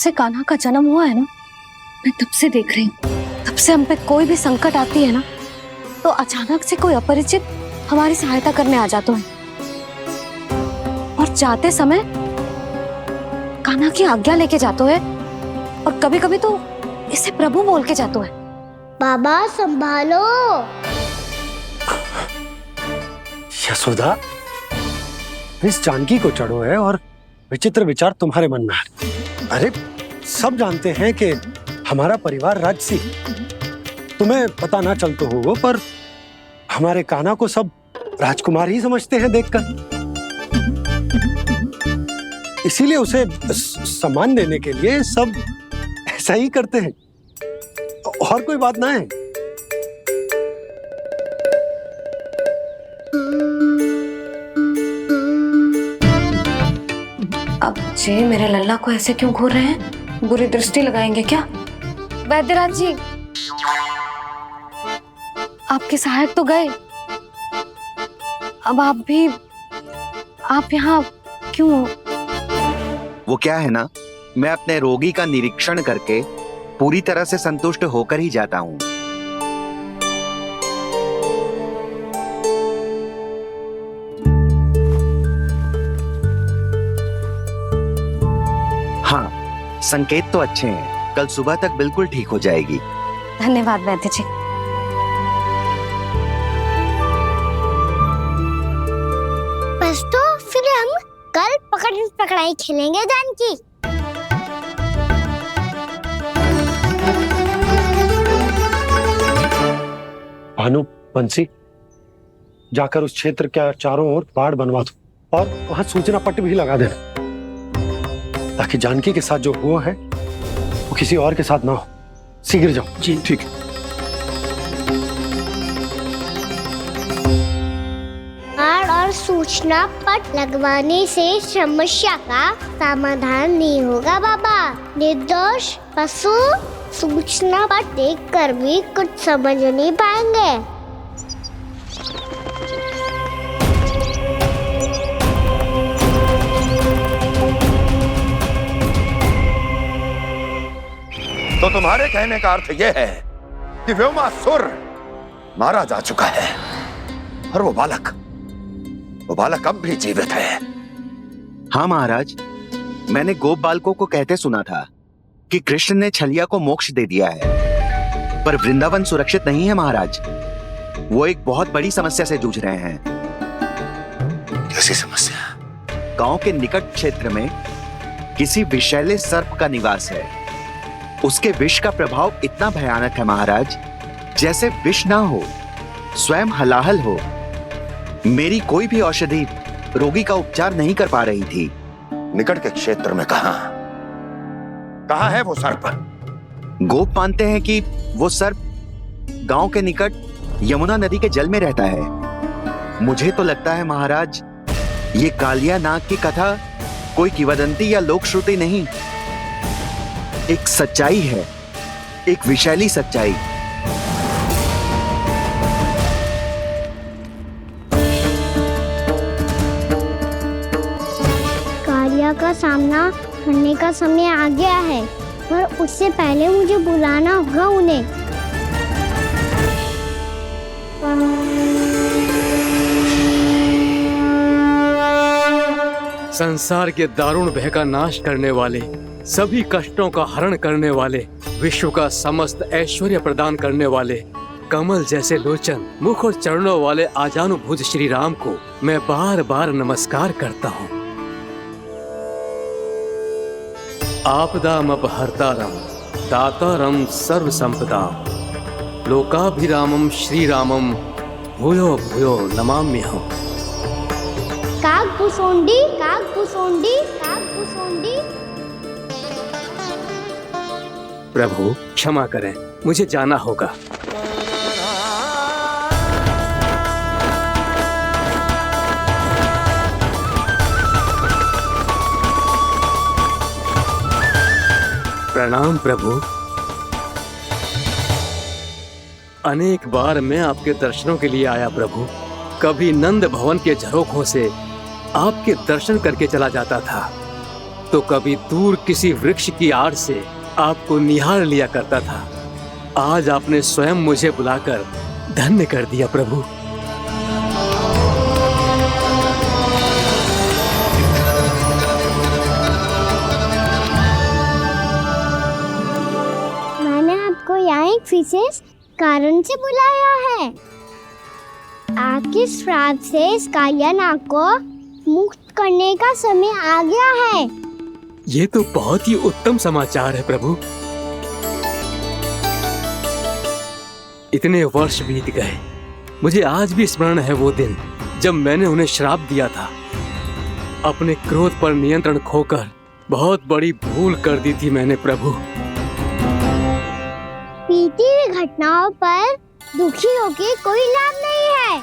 से कान्हा का जन्म हुआ है ना, मैं तब से देख रही हूँ, तब से हम पे कोई भी संकट आती है ना, तो अचानक से कोई अपरिचित हमारी सहायता करने आ जाता है, और जाते समय कान्हा की आज्ञा लेके जाते है, और कभी कभी तो इसे प्रभु बोल के जाते है। बाबा संभालो। यशोदा, इस जानकी को चढ़ो है और विचित्र विचार तुम्हारे मन में है। अरे सब जानते हैं कि हमारा परिवार राजसी, तुम्हें पता ना चलते हो वो, पर हमारे कान्हा को सब राजकुमार ही समझते हैं देखकर, इसीलिए उसे सम्मान देने के लिए सब ऐसा ही करते हैं, और कोई बात ना है। अब जे मेरे लल्ला को ऐसे क्यों घूर रहे हैं? बुरी दृष्टि लगाएंगे क्या? वैद्यराज जी, आपके सहायक तो गए, अब आप यहाँ क्यों? वो क्या है ना, मैं अपने रोगी का निरीक्षण करके पूरी तरह से संतुष्ट होकर ही जाता हूँ। हाँ, संकेत तो अच्छे हैं, कल सुबह तक बिल्कुल ठीक हो जाएगी। धन्यवाद वैद्य जी। बस तो फिर हम कल पकड़न पकड़ाई खेलेंगे जानकी। भानु, बंसी, जाकर उस क्षेत्र के चारों ओर बाड़ बनवा दो और वहां सूचना पट्ट भी लगा देना, ताकि जानकी के साथ जो हुआ है वो किसी और के साथ ना हो। शीघ्र जाओ। जी ठीक है। बाड़ और सूचना पट लगवाने से समस्या का समाधान नहीं होगा बाबा। निर्दोष पशु सूचना पट देखकर भी कुछ समझ नहीं पाएंगे। तो तुम्हारे कहने का अर्थ यह है कि व्योमासुर मारा जा चुका है और वो बालक अब भी जीवित है। हाँ महाराज, मैंने गोप बालकों को कहते सुना था कि कृष्ण ने छलिया को मोक्ष दे दिया है, पर वृंदावन सुरक्षित नहीं है महाराज। वो एक बहुत बड़ी समस्या से जूझ रहे हैं। कैसी समस्या? गांव के निकट क्षेत्र में किसी विषैले सर्प का निवास है। उसके विष का प्रभाव इतना भयानक है महाराज, जैसे विष ना हो, स्वयं हलाहल हो। मेरी कोई भी औषधि रोगी का उपचार नहीं कर पा रही थी। निकट के क्षेत्र में कहां है वो सर्प? गोप मानते हैं कि वो सर्प गांव के निकट यमुना नदी के जल में रहता है। मुझे तो लगता है महाराज, ये कालिया नाग की कथा कोई किंवदंती या लोक श्रुति नहीं, एक सच्चाई है, एक विषैली सच्चाई। कालिया का सामना करने का समय आ गया है, पर उससे पहले मुझे बुलाना होगा उन्हें। संसार के दारुण भय का नाश करने वाले, सभी कष्टों का हरण करने वाले, विश्व का समस्त ऐश्वर्य प्रदान करने वाले, कमल जैसे लोचन, मुख और चरणों वाले आजानुभुज श्री राम को मैं बार बार नमस्कार करता हूँ। आपदामपहर्तारं दातारं सर्व संपदाम लोकाभिरामं श्री रामं भूयो भूयो नमाम्यहम्। कागभूसुंडी, कागभूसुंडी, कागभूसुंडी। प्रभु क्षमा करें, मुझे जाना होगा। प्रणाम प्रभु। अनेक बार मैं आपके दर्शनों के लिए आया प्रभु। कभी नंद भवन के झरोखों से आपके दर्शन करके चला जाता था, तो कभी दूर किसी वृक्ष की आड़ से आपको निहार लिया करता था। आज आपने स्वयं मुझे बुलाकर धन्य कर दिया प्रभु। मैंने आपको यहाँ एक विशेष कारण से बुलाया है। आपके श्राप से इस कालिया नाग को मुक्त करने का समय आ गया है। ये तो बहुत ही उत्तम समाचार है प्रभु। इतने वर्ष बीत गए, मुझे आज भी स्मरण है वो दिन जब मैंने उन्हें श्राप दिया था। अपने क्रोध पर नियंत्रण खोकर बहुत बड़ी भूल कर दी थी मैंने प्रभु। बीती हुई घटनाओं पर दुखी होके कोई लाभ नहीं है।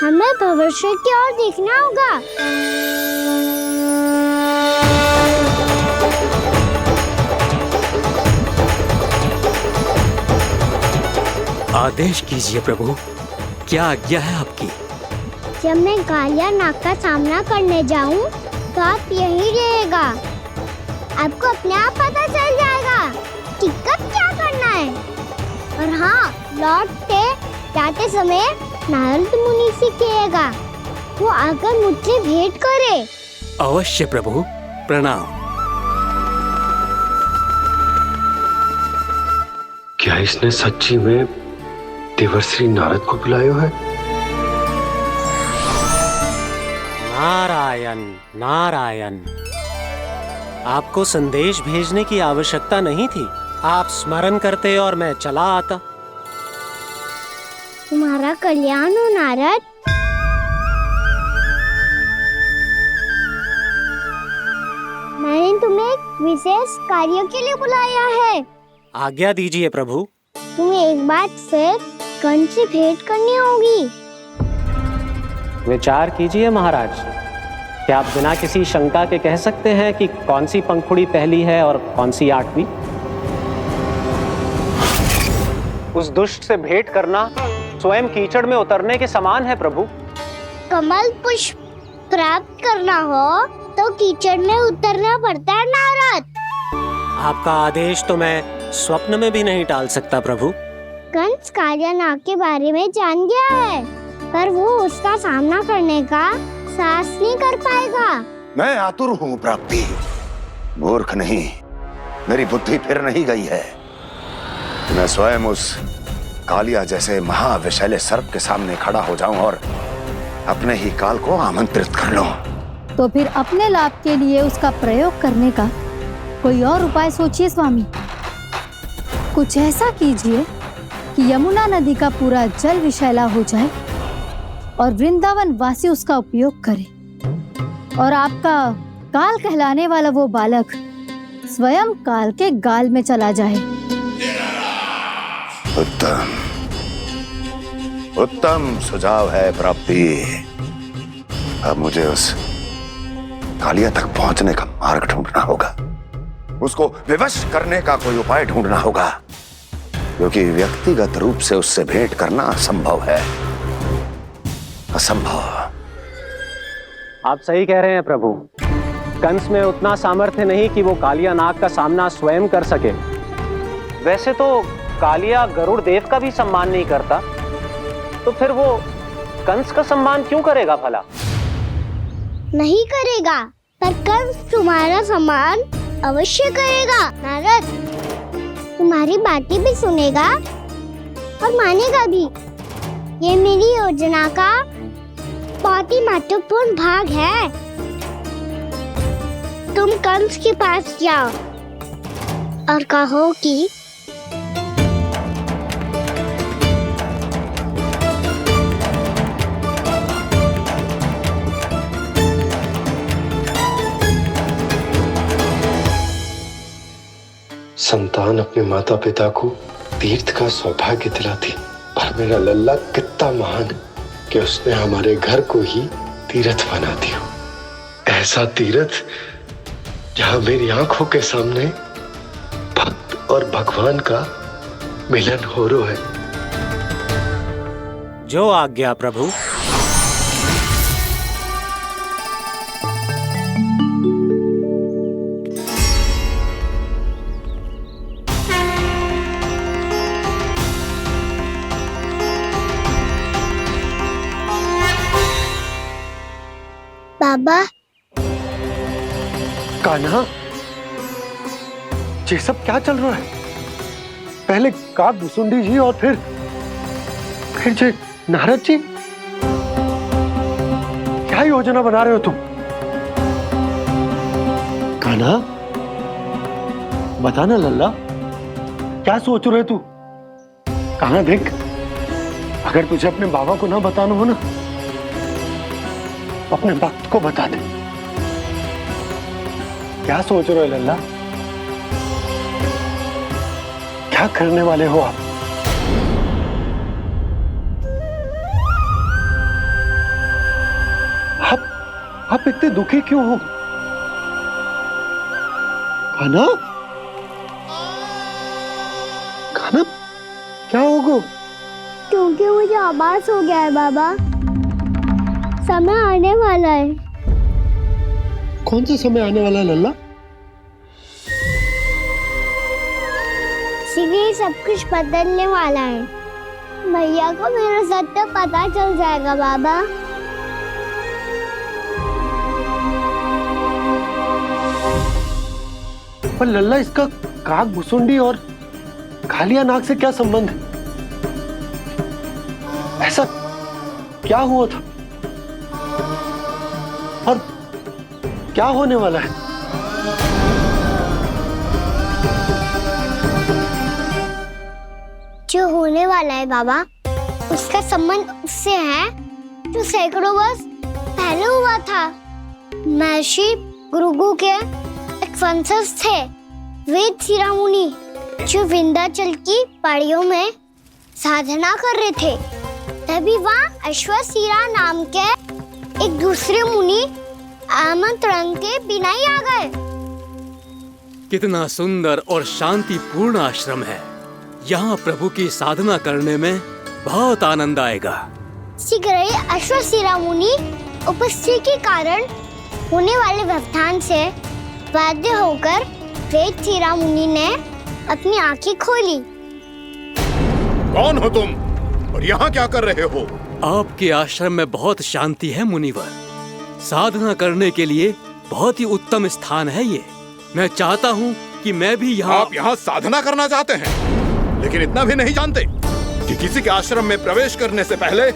हमें भविष्य की ओर देखना होगा। आदेश कीजिए प्रभु, क्या आज्ञा है आपकी? जब मैं कालिया नाग का सामना करने जाऊं, तो आप यहीं रहेगा। आपको अपने आप पता चल जाएगा कि कब क्या करना है। और हाँ, लौटते जाते समय नारद मुनि से कहिएगा, वो आकर मुझसे भेंट करे। अवश्य प्रभु, प्रणाम। क्या इसने सच्ची में देवर्षि नारद को बुलाया है? नारायण नारायण, आपको संदेश भेजने की आवश्यकता नहीं थी। आप स्मरण करते और मैं चला आता। तुम्हारा कल्याण हो नारद। मैंने तुम्हें एक विशेष कार्य के लिए बुलाया है। आज्ञा दीजिए प्रभु। तुम्हें एक बार फिर कंस से भेंट करनी होगी। विचार कीजिए महाराज, क्या आप बिना किसी शंका के कह सकते हैं कि कौन सी पंखुड़ी पहली है और कौन सी आठवीं? उस दुष्ट से भेंट करना स्वयं कीचड़ में उतरने के समान है प्रभु। कमल पुष्प प्राप्त करना हो तो कीचड़ में उतरना पड़ता है नारद। आपका आदेश तो मैं स्वप्न में भी नहीं टाल सकता प्रभु। कंस कालिया नाग के बारे में जान गया है, पर वो उसका सामना करने का साहस नहीं कर पाएगा। मैं आतुर हूँ प्राप्ति, मूर्ख नहीं। मेरी बुद्धि फिर नहीं गई है। मैं स्वयं उस कालिया जैसे महाविषैले सर्प के सामने खड़ा हो जाऊं और अपने ही काल को आमंत्रित कर लूं। तो फिर अपने लाभ के लिए उसका प्रयोग करने का कोई और उपाय सोचिए स्वामी। कुछ ऐसा कीजिए कि यमुना नदी का पूरा जल विषैला हो जाए और वृंदावन वासी उसका उपयोग करे, और आपका काल कहलाने वाला वो बालक स्वयं काल के गाल में चला जाए। उत्तम उत्तम सुझाव है प्राप्ति। अब मुझे उस कालिया तक पहुंचने का मार्ग ढूंढना होगा। उसको विवश करने का कोई उपाय ढूंढना होगा, क्योंकि व्यक्तिगत रूप से उससे भेंट करना असंभव है। असंभव। आप सही कह रहे हैं प्रभु। कंस में उतना सामर्थ्य नहीं कि वो कालिया नाग का सामना स्वयं कर सके। वैसे तो कालिया गरुड़ देव का भी सम्मान नहीं करता, तो फिर वो कंस का सम्मान क्यों करेगा भला? नहीं करेगा, पर कंस तुम्हारा सम्मान अवश्य करेगा नारद। तुम्हारी बातें भी सुनेगा और मानेगा भी। ये मेरी योजना का बहुत ही महत्वपूर्ण भाग है। तुम कंस के पास जाओ और कहो कि संतान अपने माता पिता को तीर्थ का सौभाग्य दिलाती, पर मेरा लल्ला कितना महान है कि उसने हमारे घर को ही तीर्थ बना दिया। ऐसा तीर्थ जहां मेरी आंखों के सामने भक्त और भगवान का मिलन हो रहा है। जो आज्ञा प्रभु। बाबा। कान्हा, ये सब क्या चल रहा है? पहले काग भुसुंडी जी और फिर जे नारद जी। क्या योजना बना रहे हो तुम? कान्हा, बता ना लल्ला, क्या सोच रहे तू? कान्हा देख, अगर तुझे अपने बाबा को ना बताना हो ना, अपने भक्त को बता दे। क्या सोच रहे हो लल्ला? क्या करने वाले हो आप? आप इतने दुखी क्यों हो? कान्हा, कान्हा, क्या होगा? क्योंकि मुझे आभास हो गया है बाबा, समय आने वाला है। कौन सा समय आने वाला है लल्ला? शीघ्र सब कुछ बदलने वाला है। भैया को मेरा सत्य पता चल जाएगा बाबा। पर लल्ला, इसका काग भुसुंडी और कालिया नाग से क्या संबंध है? ऐसा क्या हुआ था और क्या होने वाला है? जो होने वाला है बाबा, उसका संबंध उससे है जो सैकड़ों वर्ष पहले हुआ था। महर्षि भृगु के एक वंशज थे वेद शिरोमुनि, जो विंध्याचल की पहाड़ियों में साधना कर रहे थे। तभी वहाँ अश्वशिरा नाम के एक दूसरे मुनि आमंत्रण के बिना ही आ गए। कितना सुंदर और शांतिपूर्ण आश्रम है। यहाँ प्रभु की साधना करने में बहुत आनंद आएगा। शीघ्र ही अश्वशिरा मुनि उपस्थिति के कारण होने वाले व्यवधान से बाध्य होकर वेद शिरोमुनि ने अपनी आंखें खोली। कौन हो तुम और यहाँ क्या कर रहे हो? आपके आश्रम में बहुत शांति है मुनिवर। साधना करने के लिए बहुत ही उत्तम स्थान है ये। मैं चाहता हूँ कि मैं भी यहाँ। आप यहाँ साधना करना चाहते हैं, लेकिन इतना भी नहीं जानते कि किसी के आश्रम में प्रवेश करने से पहले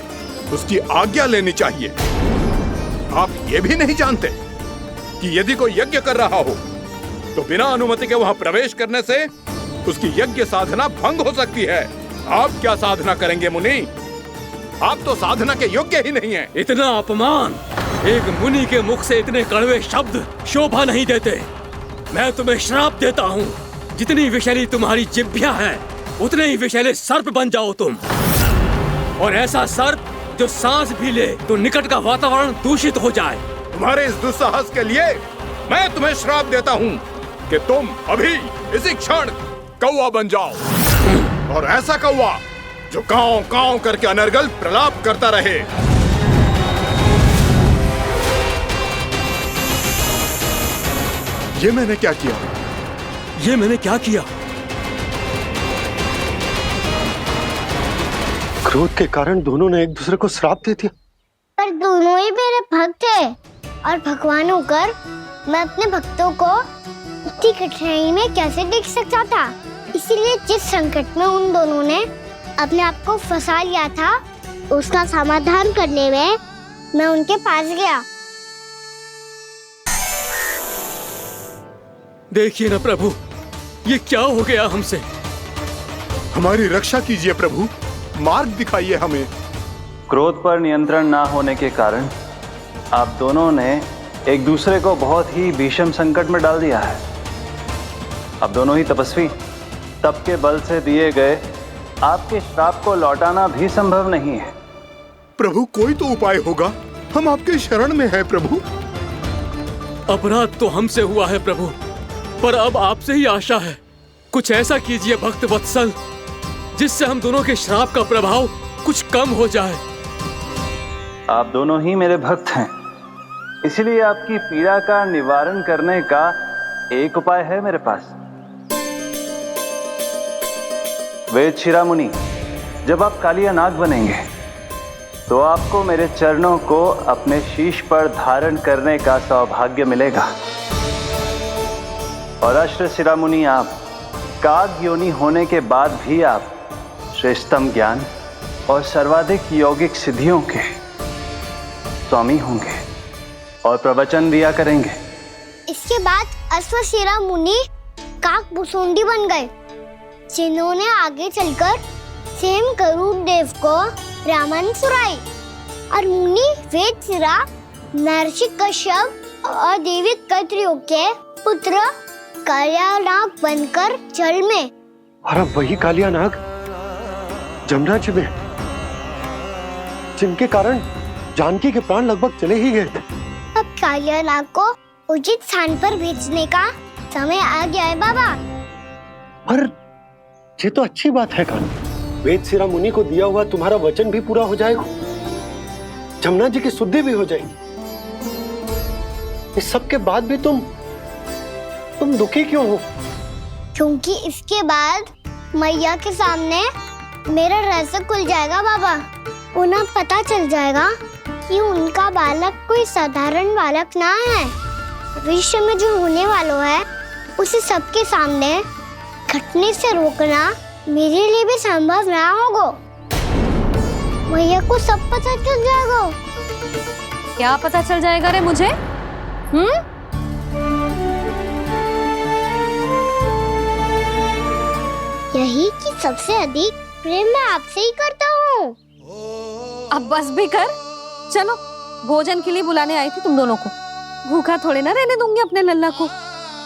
उसकी आज्ञा लेनी चाहिए। आप ये भी नहीं जानते कि यदि कोई यज्ञ कर रहा हो तो बिना अनुमति के वहाँ प्रवेश करने से उसकी यज्ञ साधना भंग हो सकती है। आप क्या साधना करेंगे मुनि? आप तो साधना के योग्य ही नहीं हैं। इतना अपमान! एक मुनि के मुख से इतने कड़वे शब्द शोभा नहीं देते। मैं तुम्हें श्राप देता हूँ, जितनी विषैली तुम्हारी जिह्वा है उतने ही विषैले सर्प बन जाओ तुम। और ऐसा सर्प जो सांस भी ले तो निकट का वातावरण दूषित हो जाए। तुम्हारे इस दुस्साहस के लिए मैं तुम्हें श्राप देता हूँ कि तुम अभी इसी क्षण कौवा बन जाओ, और ऐसा कौवा जो कांव कांव करके अनर्गल प्रलाप करता रहे। ये मैंने क्या किया? ये मैंने क्या किया? क्रोध के कारण दोनों ने एक दूसरे को श्राप दे दिया। पर दोनों ही मेरे भक्त थे, और भगवान होकर मैं अपने भक्तों को इतनी कठिनाई में कैसे देख सकता था। इसीलिए जिस संकट में उन दोनों ने अपने आप को फंसा लिया था, उसका समाधान करने में मैं उनके पास गया। देखिए ना प्रभु, ये क्या हो गया हमसे? हमारी रक्षा कीजिए प्रभु, मार्ग दिखाइए हमें। क्रोध पर नियंत्रण ना होने के कारण आप दोनों ने एक दूसरे को बहुत ही भीषण संकट में डाल दिया है। आप दोनों ही तपस्वी, तप के बल से दिए गए आपके श्राप को लौटाना भी संभव नहीं है। प्रभु, कोई तो उपाय होगा, हम आपके शरण में हैं प्रभु। अपराध तो हमसे हुआ है प्रभु, पर अब आपसे ही आशा है। कुछ ऐसा कीजिए भक्त वत्सल, जिससे हम दोनों के श्राप का प्रभाव कुछ कम हो जाए। आप दोनों ही मेरे भक्त हैं, इसलिए आपकी पीड़ा का निवारण करने का एक उपाय है मेरे पास। वेद शिरोमुनि, जब आप कालिया नाग बनेंगे तो आपको मेरे चरणों को अपने शीश पर धारण करने का सौभाग्य मिलेगा। और अश्र शिरोमुनि, आप काग योनि होने के बाद भी आप श्रेष्ठतम ज्ञान और सर्वाधिक यौगिक सिद्धियों के स्वामी होंगे और प्रवचन दिया करेंगे। इसके बाद अश्वशिरा मुनि काकभुसुंडी बन गए, जिन्होंने आगे चलकर स्वयं गरुड़ देव को रामायण सुनाई। और मुनि वेदशिरा, महर्षि कश्यप और देवी कत्रियों के पुत्र कालियानाग बनकर जल में, और अब वही कालियानाग जमुना जी में, जिनके कारण जानकी के प्राण लगभग चले ही गए थे। अब कालियानाग को उचित स्थान पर भेजने का समय आ गया है बाबा। पर ये तो अच्छी बात है कान, वेदशिरा मुनि को दिया हुआ तुम्हारा वचन भी पूरा हो जाएगा, जमुना जी की शुद्धि भी हो जाएगी। इस सब के बाद भी तुम दुखी क्यों हो? क्योंकि इसके बाद मैया के सामने मेरा रहस्य खुल जाएगा बाबा। उन्हें पता चल जाएगा कि उनका बालक कोई साधारण बालक ना है। भविष्य में जो होने वाला है उसे सबके सामने घटने से रोकना मेरे लिए भी संभव ना होगा। मैया को सब पता चल जाएगा। क्या पता चल जाएगा रे मुझे? यही कि सबसे अधिक प्रेम मैं आपसे ही करता हूँ। अब बस भी कर, चलो भोजन के लिए बुलाने आई थी तुम दोनों को। भूखा थोड़े ना रहने दूंगी अपने लल्ला को,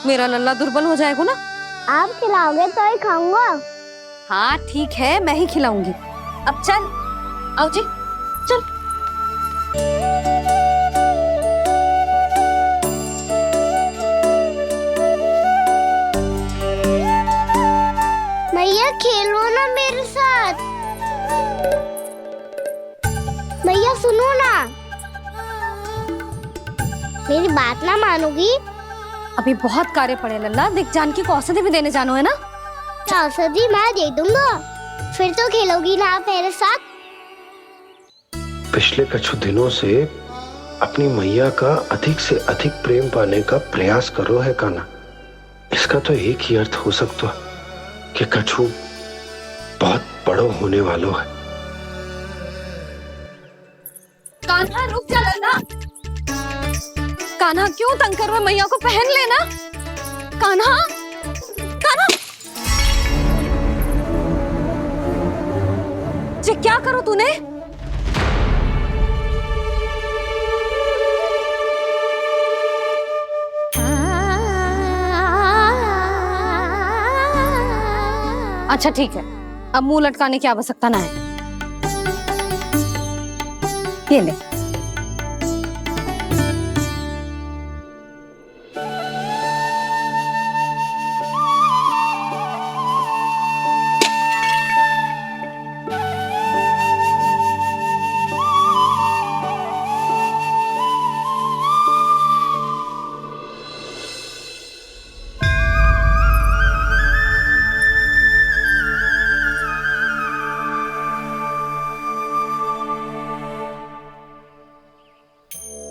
मेरा लल्ला दुर्बल हो जाएगा ना। आप खिलाओगे तो ही खाऊंगा। हाँ ठीक है, मैं ही खिलाऊंगी। अब चल, आओ जी चल। मैया खेलो ना मेरे साथ। मैया सुनो ना, मेरी बात ना मानोगी? अभी बहुत कार्य पड़े लल्ला, देख जानकी को औषधि भी देने जानो है ना। औषधि मैं दे दूंगा, फिर तो खेलोगी ना आप मेरे साथ। पिछले कुछ दिनों से अपनी मैया का अधिक से अधिक प्रेम पाने का प्रयास करो है कान्हा। इसका तो एक ही अर्थ हो सकता कि कछु बहुत बड़ो होने वालों है। कान्हा रुक जा लल्ला। कान्हा क्यों तंग कर रहा है? मैया को पहन लेना। कान्हा, कान्हा, ये क्या करो तूने? अच्छा ठीक है, अब मुंह लटकाने की आवश्यकता ना है। ये ले।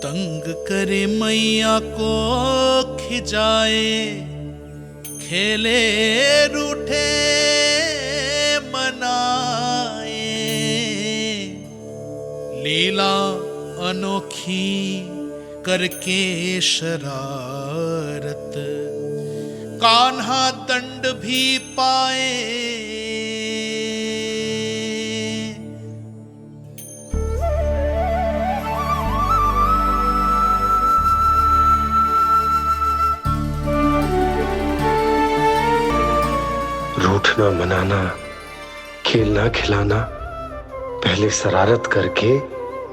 तंग करे मैया को खिजाए, खेले रूठे मनाए, लीला अनोखी करके शरारत, कान्हा दंड भी पाए। रूठना मनाना, खेलना खिलाना, पहले शरारत करके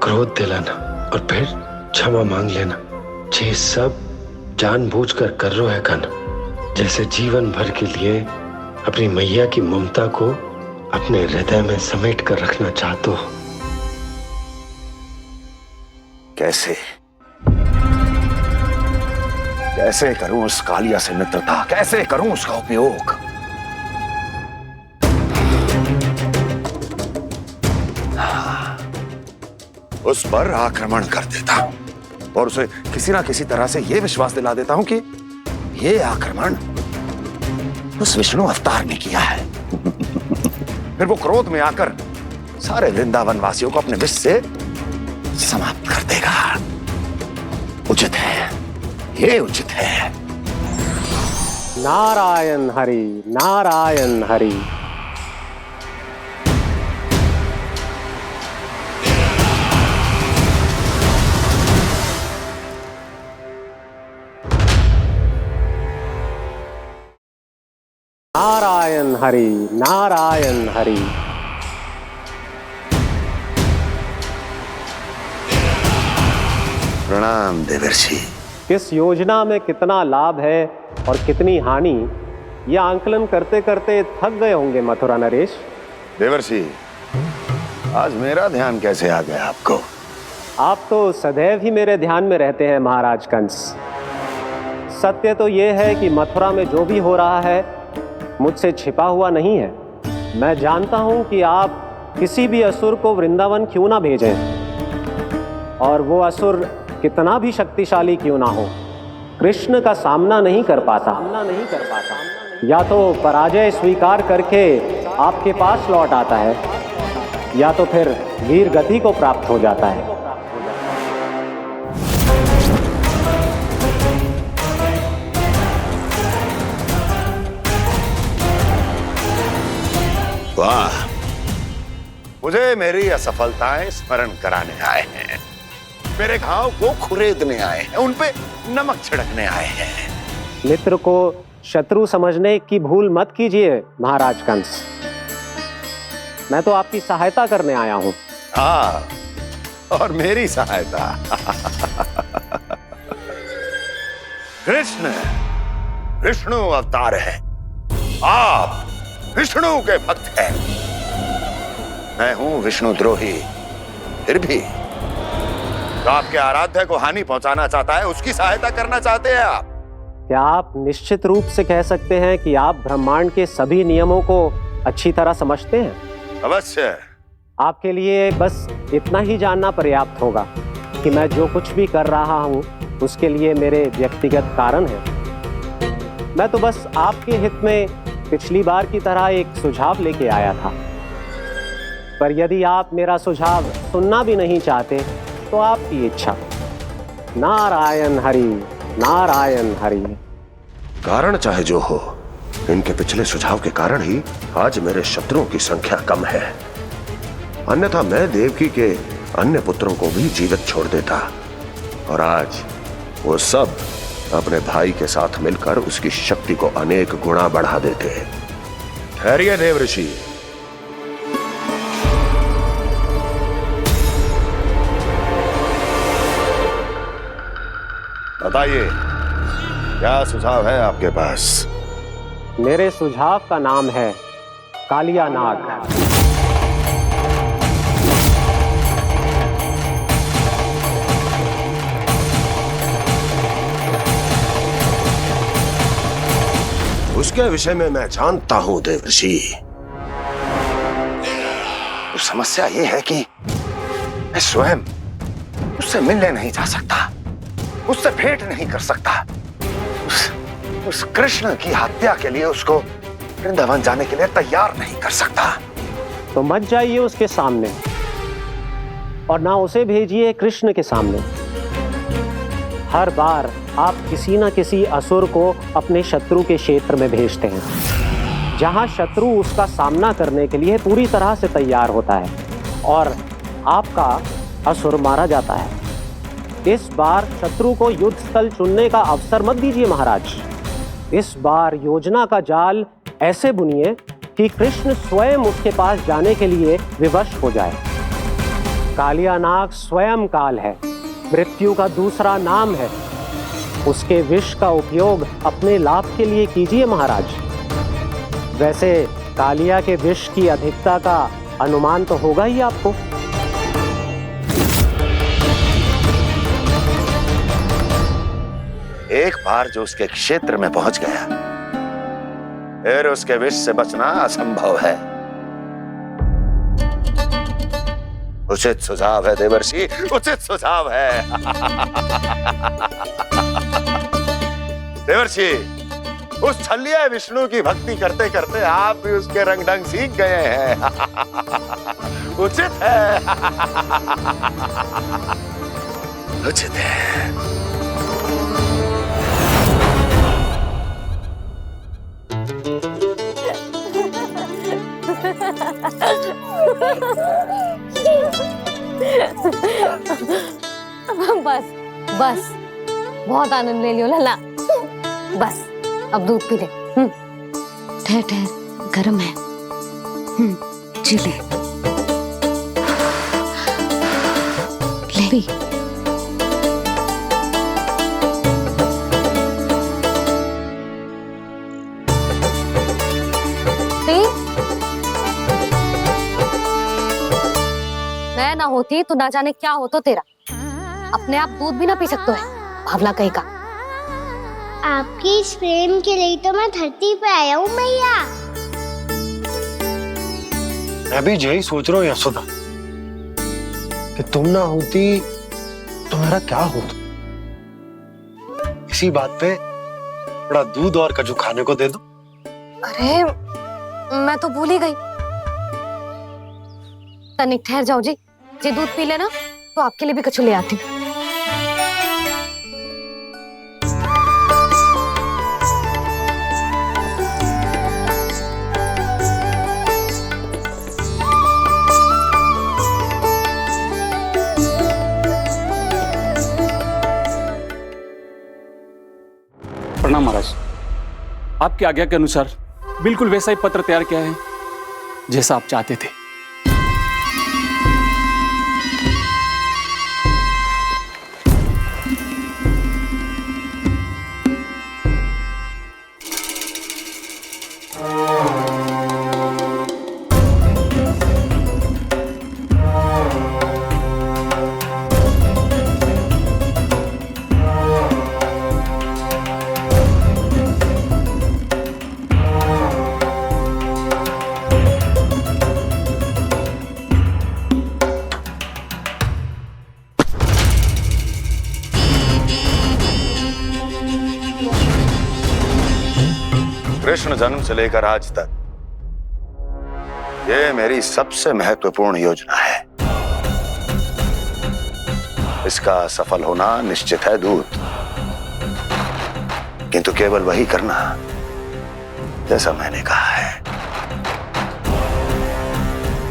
क्रोध दिलाना और फिर क्षमा मांग लेना, ये सब जानबूझकर कर रहे है कान्हा। जैसे जीवन भर के लिए अपनी मैया की ममता को अपने हृदय में समेट कर रखना चाहते हो। कैसे कैसे करूं उस कालिया से मित्रता, कैसे करूं उसका उपयोग? उस पर आक्रमण कर देता और उसे किसी ना किसी तरह से यह विश्वास दिला देता हूं कि यह आक्रमण उस विष्णु अवतार ने किया है। फिर वो क्रोध में आकर सारे वृंदावन वासियों को अपने विष से समाप्त कर देगा। उचित है, ये उचित है। नारायण हरि, नारायण हरि। नारायण हरि, नारायण हरि। प्रणाम देवर्षि। किस योजना में कितना लाभ है और कितनी हानि, यह आंकलन करते करते थक गए होंगे मथुरा नरेश। देवर्षि, आज मेरा ध्यान कैसे आ गया आपको? आप तो सदैव ही मेरे ध्यान में रहते हैं महाराज कंस। सत्य तो यह है कि मथुरा में जो भी हो रहा है मुझसे छिपा हुआ नहीं है। मैं जानता हूं कि आप किसी भी असुर को वृंदावन क्यों ना भेजें, और वो असुर कितना भी शक्तिशाली क्यों ना हो, कृष्ण का सामना नहीं कर पाता। या तो पराजय स्वीकार करके आपके पास लौट आता है, या तो फिर वीर गति को प्राप्त हो जाता है। वाह, मुझे मेरी असफलताएं स्मरण कराने आए हैं, मेरे घाव को खुरेदने आए हैं, उन पे नमक छिड़कने आए हैं। मित्र को शत्रु समझने की भूल मत कीजिए महाराज कंस। मैं तो आपकी सहायता करने आया हूं। हाँ, और मेरी सहायता। कृष्ण विष्णु अवतार है, आप विष्णु के भक्त हैं। मैं हूं विष्णु द्रोही, फिर भी तो आपके आराध्य को हानि पहुंचाना चाहता है, उसकी सहायता करना चाहते हैं आप। क्या आप निश्चित रूप से कह सकते हैं कि आप ब्रह्मांड के सभी नियमों को अच्छी तरह समझते हैं? अवश्य। आपके लिए बस इतना ही जानना पर्याप्त होगा कि मैं जो कुछ भी कर रहा हूं उसके लिए मेरे व्यक्तिगत कारण हैं। मैं तो बस आपके हित में पिछली बार की तरह एक सुझाव लेके आया था, पर यदि आप मेरा सुझाव सुनना भी नहीं चाहते तो आपकी इच्छा। नारायण हरि, नारायण हरि। कारण चाहे जो हो, इनके पिछले सुझाव के कारण ही आज मेरे शत्रुओं की संख्या कम है। अन्यथा मैं देवकी के अन्य पुत्रों को भी जीवित छोड़ देता, और आज वो सब अपने भाई के साथ मिलकर उसकी शक्ति को अनेक गुना बढ़ा देते हैं। ठहरिए देवऋषि। बताइए, क्या सुझाव है आपके पास? मेरे सुझाव का नाम है कालिया नाग। उसके विषय में मैं जानता हूं देवर्षि। तो समस्या यह है कि मैं स्वयं उससे मिलने नहीं जा सकता, उससे भेंट नहीं कर सकता। उस कृष्ण की हत्या के लिए उसको वृंदावन जाने के लिए तैयार नहीं कर सकता। तो मत जाइए उसके सामने, और ना उसे भेजिए कृष्ण के सामने। हर बार आप किसी न किसी असुर को अपने शत्रु के क्षेत्र में भेजते हैं, जहां शत्रु उसका सामना करने के लिए पूरी तरह से तैयार होता है और आपका असुर मारा जाता है। इस बार शत्रु को युद्ध स्थल चुनने का अवसर मत दीजिए महाराज। इस बार योजना का जाल ऐसे बुनिए कि कृष्ण स्वयं उसके पास जाने के लिए विवश हो जाए। कालिया नाग स्वयं काल है, मृत्यु का दूसरा नाम है। उसके विष का उपयोग अपने लाभ के लिए कीजिए महाराज। वैसे कालिया के विष की अधिकता का अनुमान तो होगा ही आपको। एक बार जो उसके क्षेत्र में पहुंच गया, फिर उसके विष से बचना असंभव है। उचित सुझाव है देवर्षि, उचित सुझाव है। देवर्षि, उस छलिया विष्णु की भक्ति करते करते आप भी उसके रंग ढंग सीख गए हैं। उचित है। उचित है। बस बस, बहुत आनंद ले लियो लल्ला। बस अब दूध पी ले। ठहर ठहर, गर्म है। जी ले पी। मैं ना होती तो ना जाने क्या होता तेरा। अपने आप दूध भी ना पी सकते है, भावला कहीं का। आपकी इस प्रेम के लिए तो मैं धरती पे आया हूँ मैया। मैं भी यही सोच रहा हूँ यशोदा कि तुम ना होती तो मेरा क्या होता। इसी बात पे थोड़ा दूध और कजू खाने को दे दो। अरे मैं तो भूल ही गई। तनिक ठहर जाओ जी, जे दूध पी लेना तो आपके लिए भी कछु ले आती हूँ। प्रणाम महाराज। आपकी आज्ञा के अनुसार बिल्कुल वैसा ही पत्र तैयार किया है जैसा आप चाहते थे। कृष्ण जन्म से लेकर आज तक ये मेरी सबसे महत्वपूर्ण योजना है। इसका सफल होना निश्चित है दूत, किंतु केवल वही करना जैसा मैंने कहा है।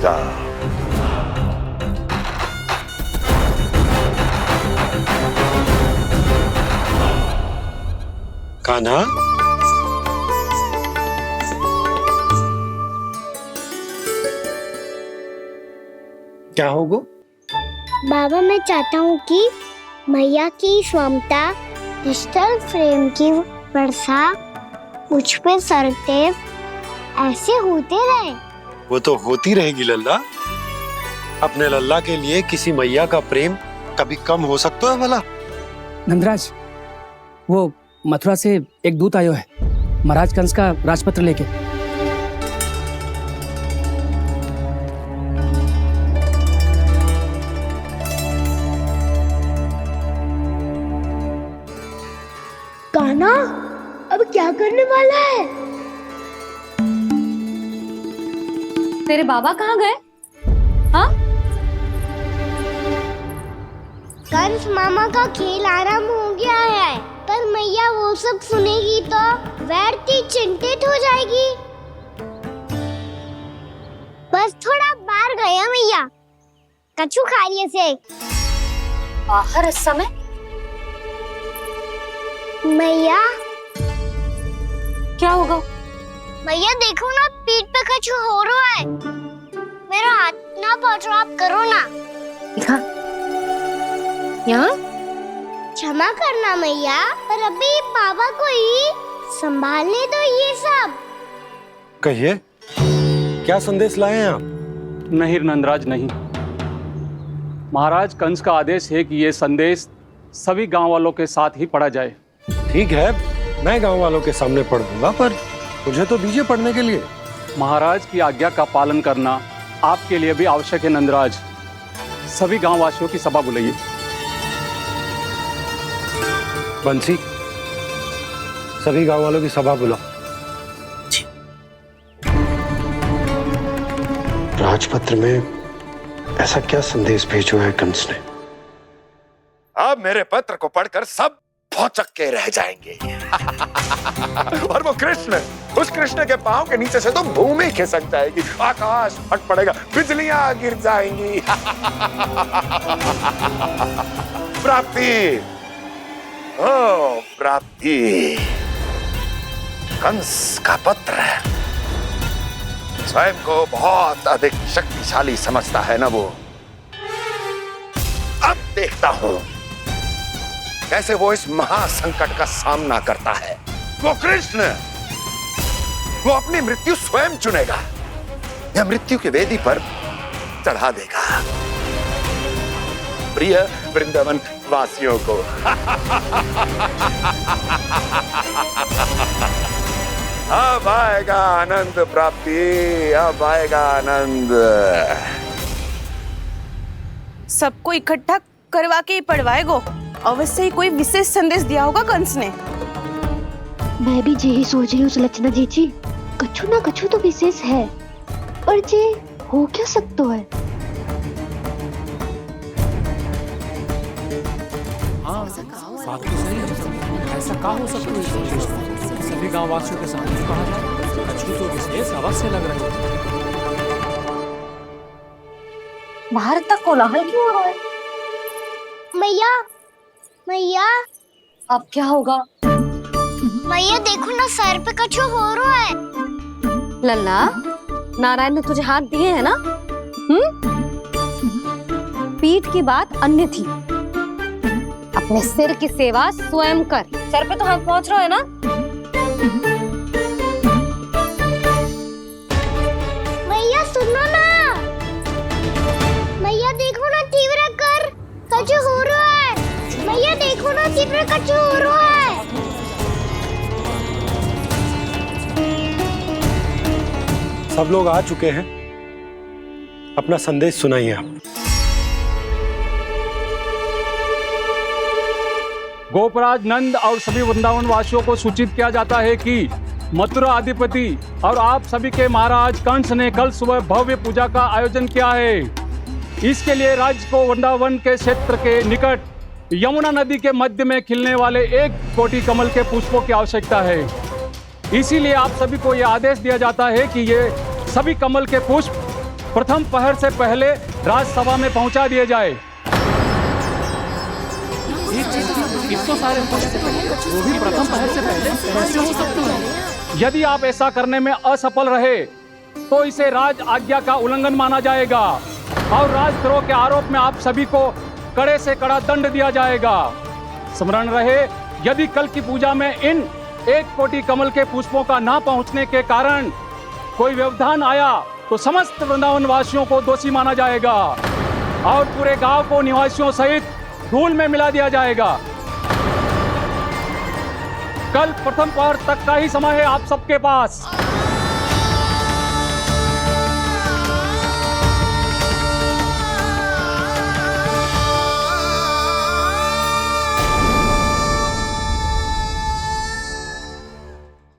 जाओ। कान्हा, क्या होगा? बाबा मैं चाहता हूँ कि मैया की स्वमता क्रिस्टल फ्रेम की वर्षा मुझ पे सरते ऐसे होते रहे। वो तो होती रहेगी लल्ला। अपने लल्ला के लिए किसी मैया का प्रेम कभी कम हो सकता है भला? नंदराज, वो मथुरा से एक दूत आयो है महाराज कंस का राजपत्र लेके। कान्हा अब क्या करने वाला है? तेरे बाबा कहाँ गए? हाँ? कंस मामा का खेल आरंभ हो गया है, पर मैया वो सब सुनेगी तो व्यर्थ चिंतित हो जाएगी। बस थोड़ा बाहर गया मैया, कछु खा लिया से। बाहर इस समय? मैया क्या होगा? मैया देखो ना, पीठ पे कुछ हो रहा है। मेरा हाथ ना पकड़ो, आप करो ना। यहाँ? क्षमा करना मैया, पर अभी बाबा को ही संभालने दो ये सब। कहिए, क्या संदेश लाए हैं आप? नहीं नंदराज नहीं। महाराज कंस का आदेश है कि ये संदेश सभी गांव वालों के साथ ही पढ़ा जाए। ठीक है, मैं गांव वालों के सामने पढ़ दूंगा, पर मुझे तो दीजिए पढ़ने के लिए। महाराज की आज्ञा का पालन करना आपके लिए भी आवश्यक है नंदराज। सभी गांव वासियों की सभा बुलाइए। बंसी, सभी गांव वालों की सभा बुलाओ। राजपत्र में ऐसा क्या संदेश भेजो है कंस ने? अब मेरे पत्र को पढ़कर सब भौचक के रह जाएंगे। और वो कृष्ण, उस कृष्ण के पांव के नीचे से तो भूमि खिसक जाएगी, आकाश फट पड़ेगा, बिजलियां गिर जाएंगी। प्राप्ति, ओ प्राप्ति, कंस का पत्र है। स्वयं को बहुत अधिक शक्तिशाली समझता है ना वो। अब देखता हूं कैसे वो इस महासंकट का सामना करता है। वो कृष्ण, वो अपनी मृत्यु स्वयं चुनेगा या मृत्यु की वेदी पर चढ़ा देगा। प्रिय वृंदावन वासियों को अब आएगा आनंद प्राप्ति, अब आएगा आनंद। सबको इकट्ठा करवा के ही पढ़वाएगो। अवश्य ही कोई विशेष संदेश दिया होगा कंस ने। मैं भी यही सोच रही हूँ सुलक्षणा जी, कछु ना कछु तो विशेष है, पर जे हो क्या सकता है? हाँ, बात तो सही है। ऐसा क्या हो सकता है? सभी गांव वासियों के सामने कहा जाए, कछु तो विशेष अवश्य लग रही है। बाहर तक कोलाहल क्यों हो रहा है? मैया, मैया, अब क्या होगा? मैया देखो ना, सर पे कछु हो रहा है। लल्ला, नारायण ने तुझे हाथ दिए हैं ना? पीठ की बात अन्य थी। अपने सिर की सेवा स्वयं कर। सर पे तो हाथ पहुंच रहा है ना? मैया सुनो ना, मैया देखो ना, तीव्र कर कछु हो रहा है। मैया देखो ना, तीव्र कछु हो रहा है। सब लोग आ चुके हैं, अपना संदेश सुनाइए आप। गोपराज नंद और सभी वृंदावन वासियों को सूचित किया जाता है कि मथुरा अधिपति और आप सभी के महाराज कंस ने कल सुबह भव्य पूजा का आयोजन किया है। इसके लिए राज्य को वृंदावन के क्षेत्र के निकट यमुना नदी के मध्य में खिलने वाले 1 कोटि कमल के पुष्पों की आवश्यकता है। इसीलिए आप सभी को यह आदेश दिया जाता है कि ये सभी कमल के पुष्प प्रथम पहर से पहले राजसभा में पहुंचा दिए जाए। इतने सारे वो भी प्रथम पहर से पहले कैसे हो सकते हैं? यदि आप ऐसा करने में असफल रहे तो इसे राज आज्ञा का उल्लंघन माना जाएगा और राजद्रोह के आरोप में आप सभी को कड़े से कड़ा दंड दिया जाएगा। स्मरण रहे, यदि कल की पूजा में इन 1 कोटि कमल के पुष्पों का ना पहुंचने के कारण कोई व्यवधान आया तो समस्त वृंदावन वासियों को दोषी माना जाएगा और पूरे गांव को निवासियों सहित धूल में मिला दिया जाएगा। कल प्रथम पहर तक का ही समय है आप सबके पास।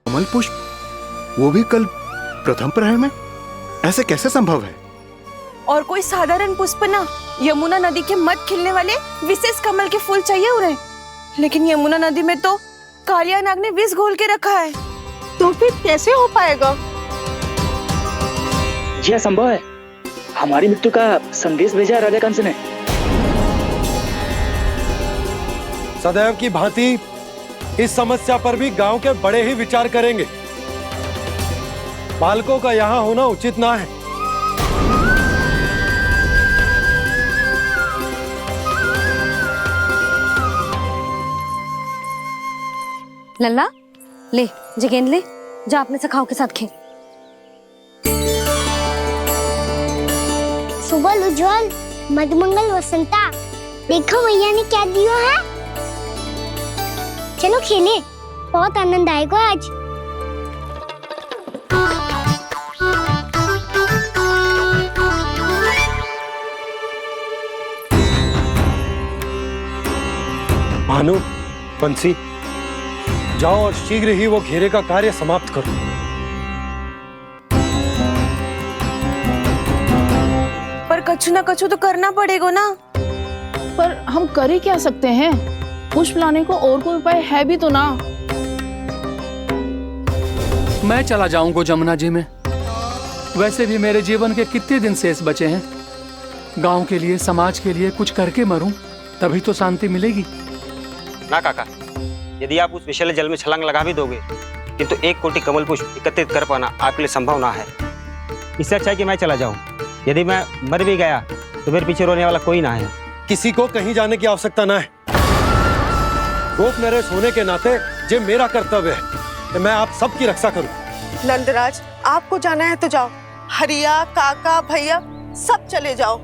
कमल पुष्प, वो भी कल प्रथम प्रहर में? ऐसे कैसे संभव है? और कोई साधारण पुष्प ना, यमुना नदी के मध्य खिलने वाले विशेष कमल के फूल चाहिए उन्हें। लेकिन यमुना नदी में तो कालिया नाग ने विष घोल के रखा है, तो फिर कैसे हो पाएगा? जी असंभव है। हमारी मृत्यु का संदेश भेजा राजा कंस ने। सदैव की भांति इस समस्या पर भी गांव के बड़े ही विचार करेंगे। बालकों का यहाँ होना उचित ना है। लल्ला, ले जे गेंद ले, जा अपने सखाओं के साथ खेल। सुबह उज्जवल, मधुमंगल वसंता, देखो मैया ने क्या दिया है। चलो खेलें, बहुत आनंद आएगा आज। भानु, बंसी, जाओ और शीघ्र ही वो घेरे का कार्य समाप्त करो। पर कछु ना कछु तो करना पड़ेगा ना। पर हम कर ही क्या सकते हैं? पुष्प लाने को और कोई उपाय है भी तो ना। मैं चला जाऊंगा जमुना जी में। वैसे भी मेरे जीवन के कितने दिन शेष बचे हैं। गांव के लिए, समाज के लिए कुछ करके मरूं, तभी तो शांति मिलेगी। ना काका, यदि आप उस विषैले जल में छलांग लगा भी दोगे, किंतु 1 कोटि कमल पुष्प एकत्रित कर पाना आपके लिए संभव ना है। इससे अच्छा है कि मैं चला जाऊं। यदि मैं मर भी गया तो मेरे पीछे रोने वाला कोई ना है। किसी को कहीं जाने की आवश्यकता ना है। गोप नरेश होने के नाते ये मेरा कर्तव्य है कि मैं आप सबकी रक्षा करूं। नंदराज, आपको जाना है तो जाओ। हरिया, काका, भैया सब चले जाओ।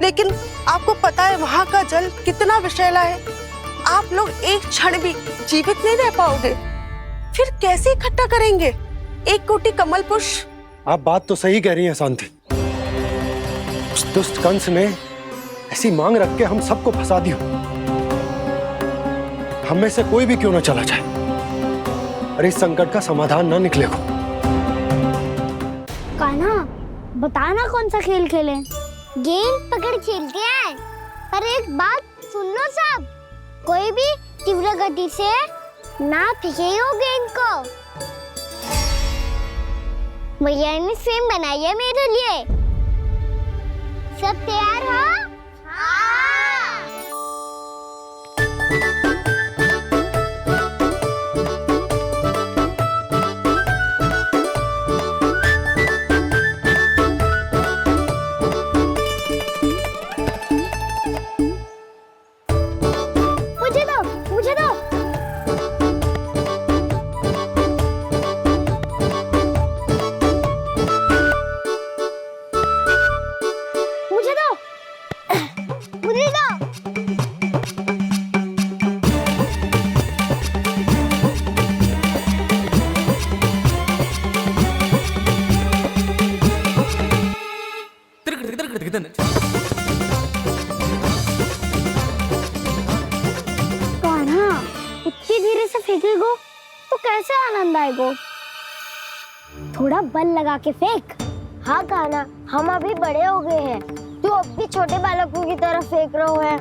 लेकिन आपको पता है वहाँ का जल कितना विषैला है। आप लोग एक क्षण भी जीवित नहीं रह पाओगे। फिर कैसे इकट्ठा करेंगे 1 कोटि कमल पुष्प? आप बात तो सही कह रही हैं शांति। उस दुष्ट कंस ने ऐसी मांग रख के हम सबको फंसा दिया। हम में से कोई भी क्यों ना चला जाए और इस संकट का समाधान ना निकले को। कान्हा, बताना कौन सा खेल खेलें? गेंद पकड़ खेलते हैं। पर एक बात सुन लो सब, कोई भी तीव्र गति से ना फेंकेगा गेंद को। भैया ने फ्रेम बनाई है मेरे लिए। सब तैयार हो? मुझे दो। इतनी धीरे से फेंकेगो तो कैसे आनंद आएगो? थोड़ा बल लगा के फेंक। हाँ कान्हा, हम अभी बड़े हो गए हैं, तू अब भी छोटे बालकों की तरह फेंक रहे हो है।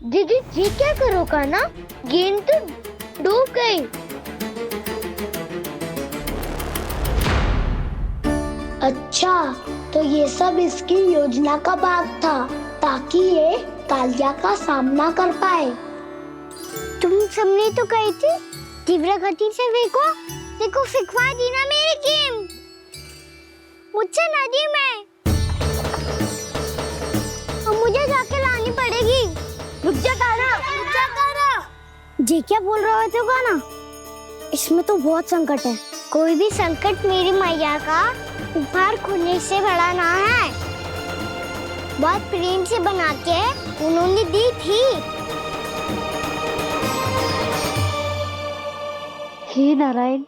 दीदी जी क्या करो कान्हा? गेंद तो डूब गई। अच्छा, तो ये सब इसकी योजना का भाग था ताकि ये कालिया का सामना कर पाए। तुम सबने तो कही थी तीव्र गति से फेंको। देखो फिकवा दी ना मेरी गेम। मुझसे नदी में। अब मुझे जाके लानी पड़ेगी। रुक जा कान्हा। जी क्या बोल रहे थे कान्हा? इसमें तो बहुत संकट है। कोई भी संकट मेरी मैया का उपहार खोने से बड़ा ना है। बहुत प्रेम से बना के उन्होंने दी थी। हे नारायण,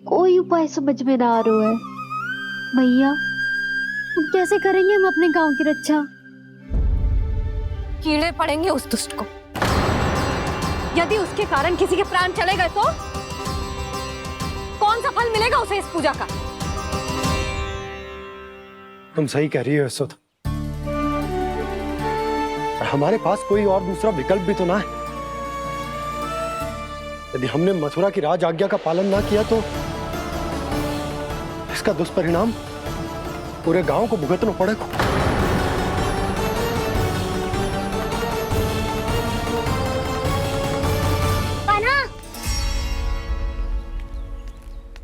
कोई उपाय समझ में ना आ रहा है। भैया, हम कैसे करेंगे हम अपने गांव की रक्षा? कीड़े पड़ेंगे उस दुष्ट को। यदि उसके कारण किसी के प्राण चले गए तो कौन सा फल मिलेगा उसे इस पूजा का? तुम सही कह रही हो यशोदा। और हमारे पास कोई और दूसरा विकल्प भी तो ना है। यदि हमने मथुरा की राज आज्ञा का पालन ना किया तो इसका दुष्परिणाम पूरे गांव को भुगतना पड़ेगा।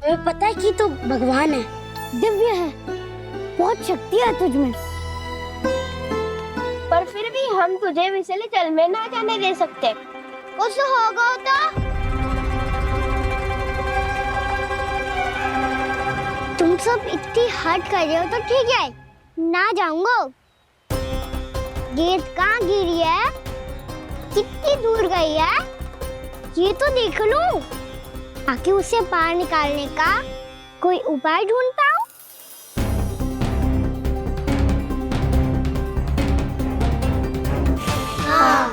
तुम्हें पता है कि तू भगवान है, दिव्य है, बहुत शक्ति है तुझमें। पर फिर भी हम तुझे विषैले जल में ना जाने दे सकते। कुछ होगा तो तुम तुम सब इतनी हट कर रहे हो तो ठीक है, ना जाऊंगा। गेंद कहाँ गिरी है, कितनी दूर गई है, ये तो देख लूं, ताकि उसे बाहर निकालने का कोई उपाय ढूंढ पाऊं।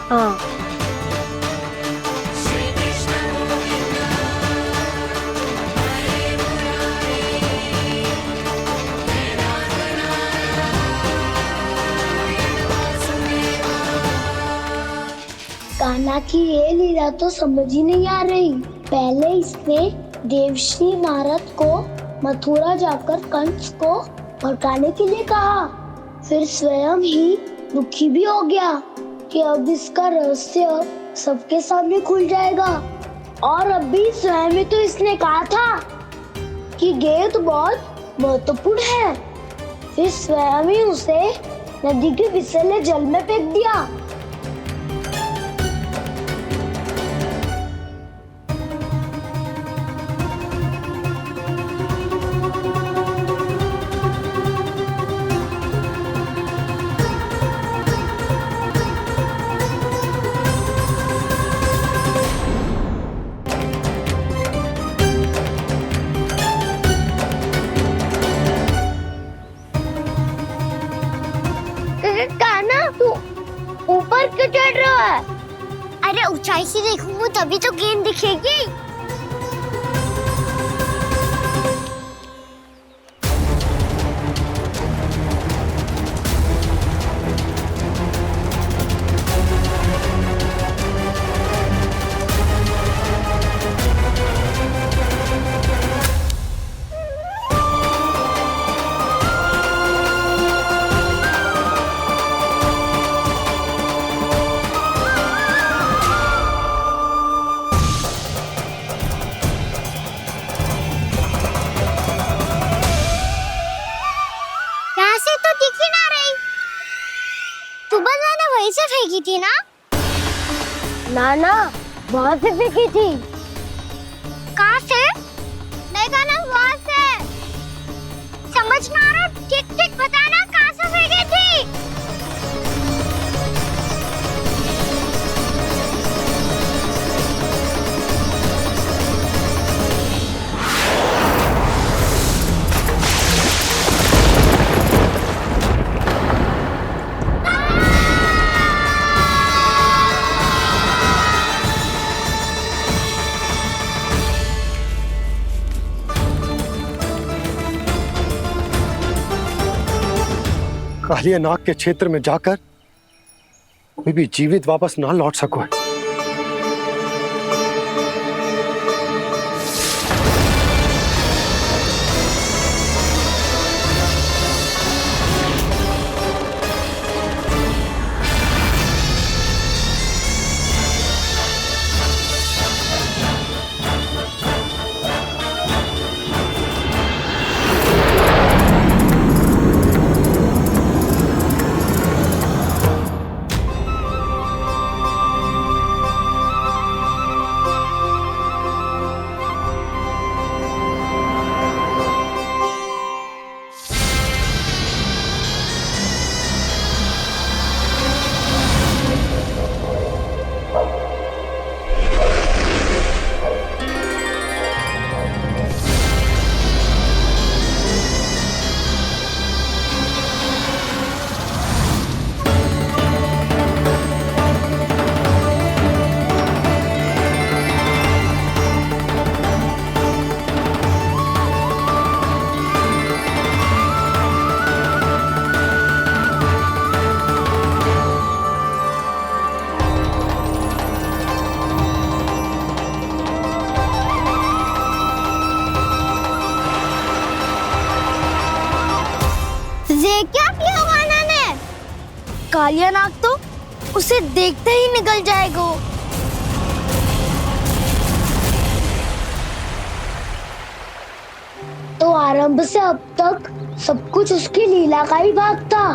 हाँ। कान्हा की ये लीला तो समझ ही नहीं आ रही। पहले इसने देवश्री नारद को मथुरा जाकर कंस को भड़काने के लिए कहा, फिर स्वयं ही दुखी भी हो गया कि अब इसका रहस्य सबके सामने खुल जाएगा। और अभी स्वयं ही तो इसने कहा था कि गेंद बहुत महत्वपूर्ण है, फिर स्वयं ही उसे नदी के विसले जल में फेंक दिया। ऊपर क्यों चढ़ रहा है? अरे ऊंचाई से देखूंगा तभी तो गेंद दिखेगी। से फेंकी थी ना? ना वहाँ से फेंकी थी। कहाँ से? देखा ना वहाँ से। समझ ना आ रहा, ठीक बताना कहाँ से फेंकी थी? कालिया नाग के क्षेत्र में जाकर कोई भी जीवित वापस ना लौट सको। क्या किया वाना ने? कालिया नाग तो उसे देखते ही निकल जाएगा। तो आरंभ से अब तक सब कुछ उसकी लीला का ही भाग था।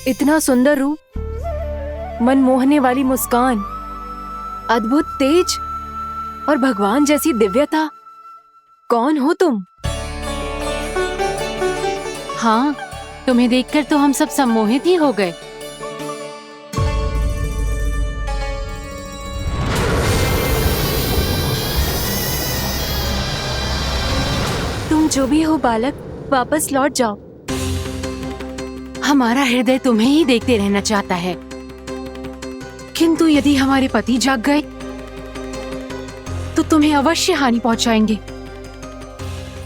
इतना सुंदर रूप, मन मोहने वाली मुस्कान, अद्भुत तेज और भगवान जैसी दिव्यता। कौन हो तुम? हाँ, तुम्हें देखकर तो हम सब सम्मोहित ही हो गए। तुम जो भी हो बालक, वापस लौट जाओ। हमारा हृदय तुम्हें ही देखते रहना चाहता है, किंतु यदि हमारे पति जाग गए तो तुम्हें अवश्य हानि पहुंचाएंगे।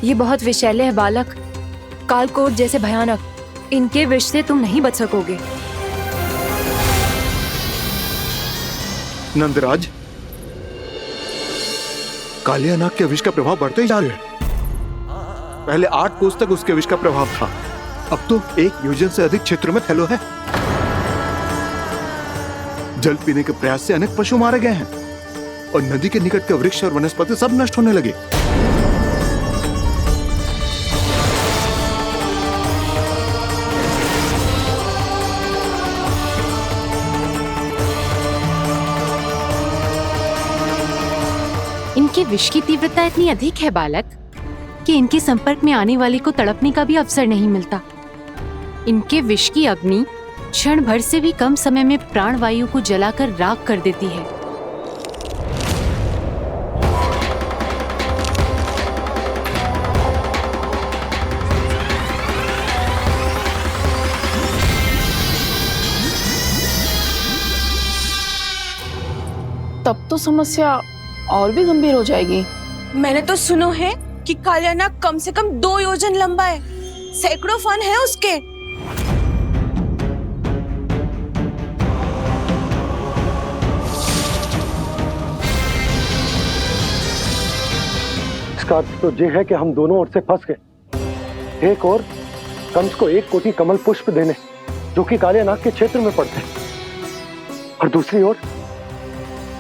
ये बहुत विषैले है बालक, कालकोट जैसे भयानक। इनके विष से तुम नहीं बच सकोगे। नंदराज, कालिया नाग के विष का प्रभाव बढ़ते ही जा रहा है। पहले 8 कोस तक उसके विष का प्रभाव था, अब तो 1 योजन से अधिक क्षेत्र में फैलो है। जल पीने के प्रयास से अनेक पशु मारे गए हैं और नदी के निकट के वृक्ष और वनस्पति सब नष्ट होने लगे। इनके विष की तीव्रता इतनी अधिक है बालक कि इनके संपर्क में आने वाले को तड़पने का भी अवसर नहीं मिलता। इनके विष की अग्नि क्षण भर से भी कम समय में प्राणवायु को जलाकर राख कर देती है। तब तो समस्या और भी गंभीर हो जाएगी। मैंने तो सुनो है कि कालिया नाग कम से कम 2 योजन लंबा है, सैकड़ों फन है उसके। इसका अर्थ तो ये है कि हम दोनों ओर से फंस गए। एक और कंस को 1 कोटि कमल पुष्प देने जो कि कालिया नाग के क्षेत्र में पड़ते हैं, और दूसरी ओर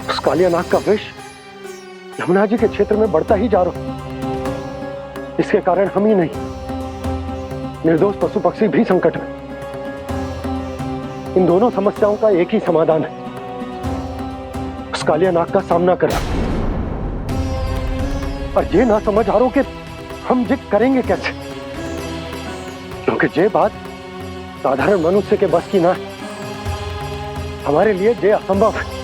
उस कालिया नाग का विष यमुना जी के क्षेत्र में बढ़ता ही जा रहा। इसके कारण हम ही नहीं, निर्दोष पशु पक्षी भी संकट में। इन दोनों समस्याओं का एक ही समाधान है, उस कालिया नाग का सामना करना। और ये ना समझ आ रहा कि हम ये करेंगे कैसे, क्योंकि ये बात साधारण मनुष्य के बस की ना है। हमारे लिए ये असंभव है।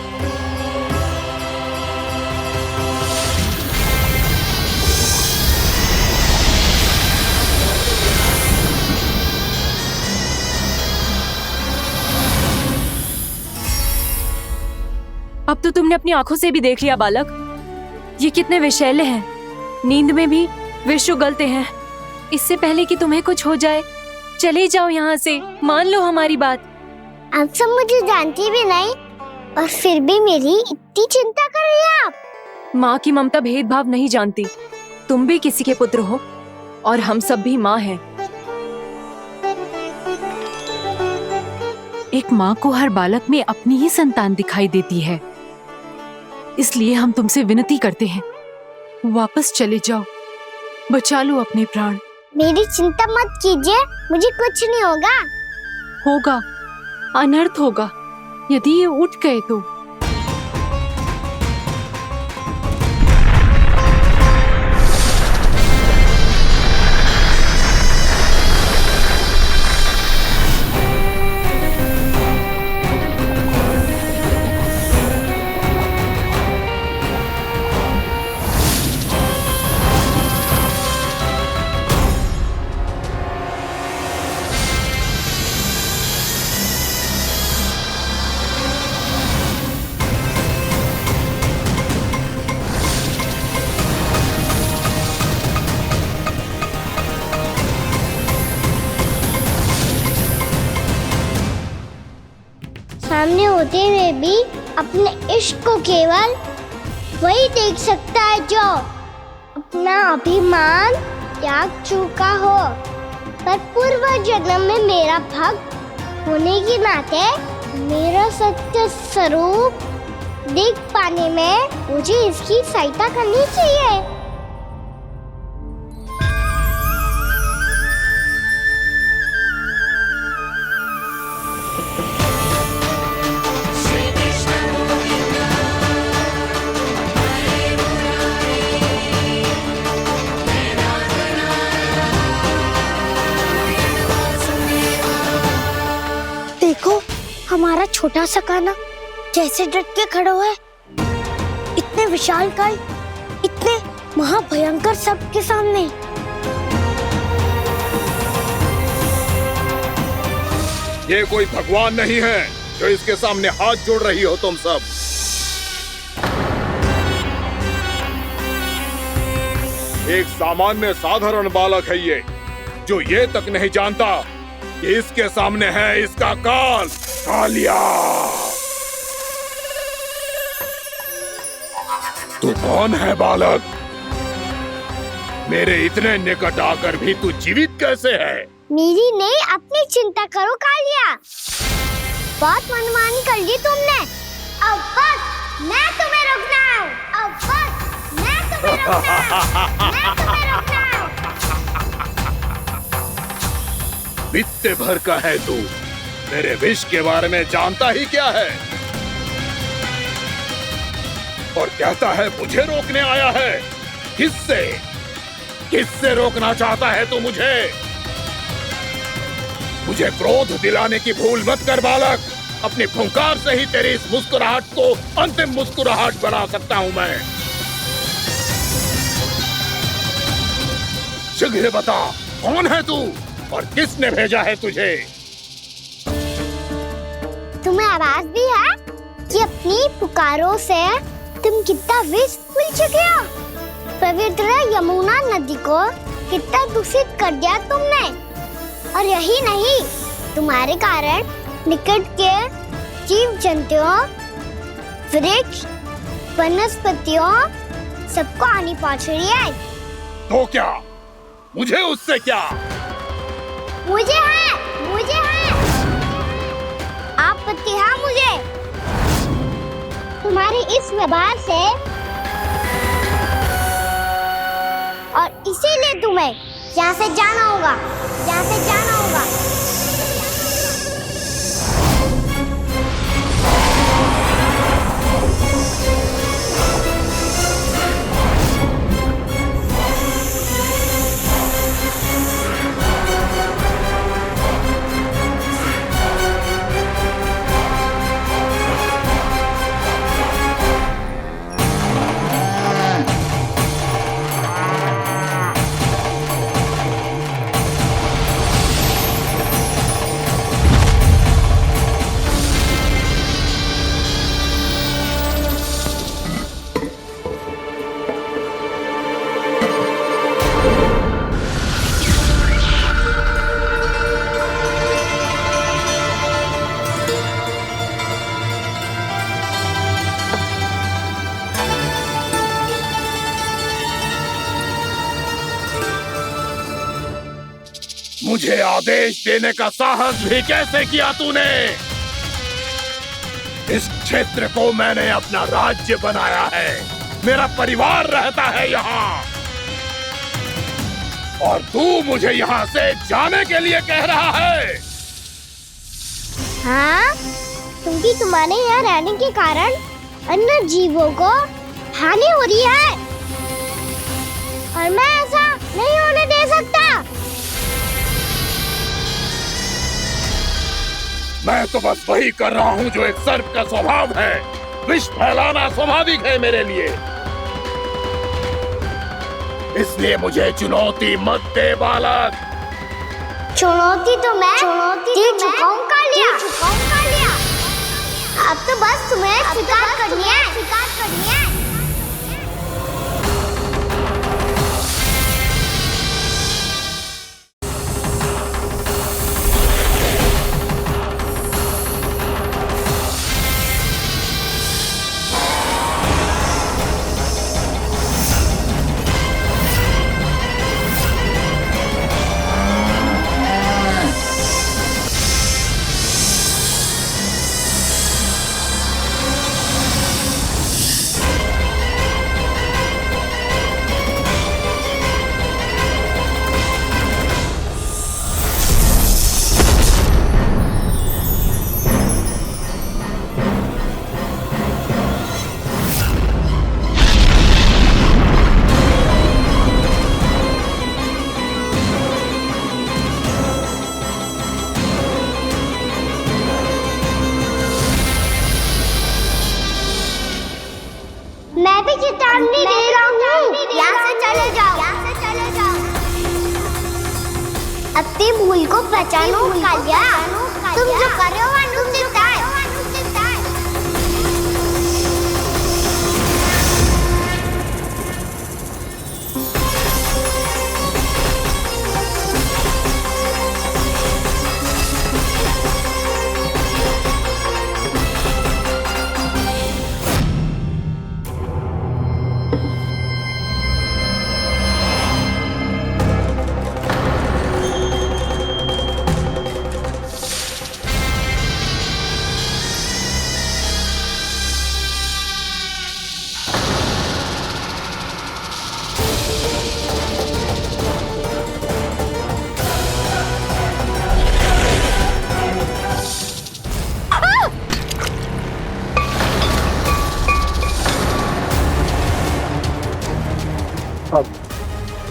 अब तो तुमने अपनी आंखों से भी देख लिया बालक, ये कितने विषैले हैं। नींद में भी विष उगलते हैं। इससे पहले कि तुम्हें कुछ हो जाए, चले जाओ यहाँ से, मान लो हमारी बात। आप सब मुझे जानती भी नहीं और फिर भी मेरी इतनी चिंता कर रही हैं आप। माँ की ममता भेदभाव नहीं जानती। तुम भी किसी के पुत्र हो और हम सब भी माँ हैं। एक माँ को हर बालक में अपनी ही संतान दिखाई देती है, इसलिए हम तुमसे विनती करते हैं, वापस चले जाओ, बचा लो अपने प्राण। मेरी चिंता मत कीजिए, मुझे कुछ नहीं होगा। होगा, अनर्थ होगा यदि ये उठ गए तो। सामने होते हुए भी अपने इश्क को केवल वही देख सकता है जो अपना अभिमान त्याग चुका हो। पर पूर्व जन्म में मेरा भक्त होने के नाते मेरा सत्य स्वरूप देख पाने में मुझे इसकी सहायता करनी चाहिए। हमारा छोटा सा कान्हा कैसे डट के खड़ा हुआ है, इतने विशालकाय, इतने महाभयंकर सबके सामने। ये कोई भगवान नहीं है जो इसके सामने हाथ जोड़ रही हो तुम सब। एक सामान्य साधारण बालक है ये, जो ये तक नहीं जानता कि इसके सामने है इसका काल, कालिया। तू कौन है बालक? मेरे इतने निकट आकर भी तू जीवित कैसे है? मेरी नहीं, अपनी चिंता करो कालिया। बहुत मनमानी कर ली तुमने। अब बस मैं तुम्हें रोकना हूँ। अब बस मैं तुम्हें रोकना हूँ। मैं तुम्हें रोकना हूँ। बित्ते भर का है तू, मेरे विष के बारे में जानता ही क्या है? और कहता है मुझे रोकने आया है। किससे? किससे रोकना चाहता है तू मुझे? मुझे क्रोध दिलाने की भूल मत कर बालक। अपनी फुंकार से ही तेरी इस मुस्कुराहट को अंतिम मुस्कुराहट बना सकता हूं मैं। शीघ्र बता, कौन है तू और किसने भेजा है तुझे? तुम्हें आवाज भी है कि अपनी पुकारों से तुम कितना विष भूल चुके हो। पवित्र यमुना नदी को कितना दूषित कर दिया तुमने। और यही नहीं, तुम्हारे कारण निकट के जीव जंतुओं, वृक्ष, वनस्पतियों सबको हानि पहुंच रही है। तो क्या? मुझे उससे क्या? मुझे है आपत्ति है मुझे तुम्हारी इस व्यवहार से, और इसीलिए तुम्हें यहाँ से जाना होगा, यहाँ से जाना होगा। मुझे आदेश देने का साहस भी कैसे किया तूने? इस क्षेत्र को मैंने अपना राज्य बनाया है, मेरा परिवार रहता है यहाँ, और तू मुझे यहाँ से जाने के लिए कह रहा है? हाँ, क्योंकि तुम्हारे यहाँ रहने के कारण अन्य जीवों को हानि हो रही है, और मैं ऐसा नहीं होने दे सकता। मैं तो बस वही कर रहा हूँ जो एक सर्प का स्वभाव है। विष फैलाना स्वाभाविक है मेरे लिए, इसलिए मुझे चुनौती मत दे बालक। चुनौती तो मैं दे चुका हूँ कालिया। अब तो बस तुम्हें स्वीकार करनी है। अपनी भूल को पहचानो कालिया। तुम जो कर रहे हो अनुचित है।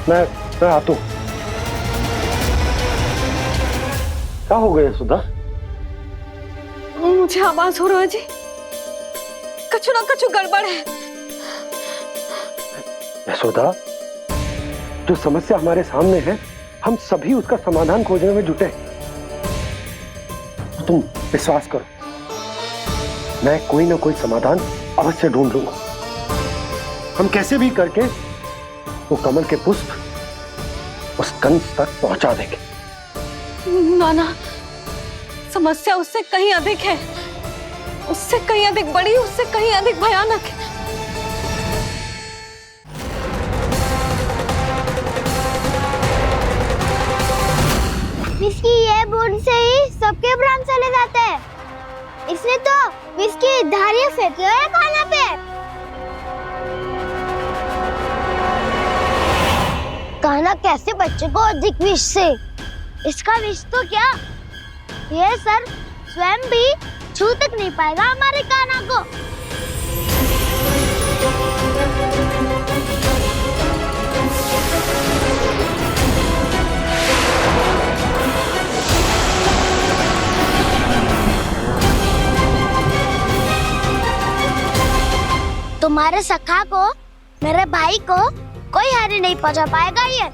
मैं आता हूँ। क्या हो गया सुधा? मुझे आवाज हो रहा है जी, कछु ना कछु गड़बड़ है। यशोदा, जो समस्या हमारे सामने है, हम सभी उसका समाधान खोजने में जुटे। तुम विश्वास करो, मैं कोई ना कोई समाधान अवश्य ढूंढ लूंगा। हम कैसे भी करके वो कमल के पुष्प उस कंस तक पहुंचा देंगे। नाना, समस्या उससे कहीं अधिक है, उससे कहीं अधिक बड़ी, उससे कहीं अधिक भयानक है। विस्की ये बूंद से ही सबके प्राण चले जाते हैं। इसने तो विस्की धारियां फेंकी है खाना पे। कान्हा कैसे बच्चे को अधिक विष से? इसका विष तो क्या, ये सर स्वयं भी छू तक नहीं पाएगा हमारे कान्हा को। तुम्हारे सखा को, मेरे भाई को कोई हानि नहीं पहुंचा पाएगा। ये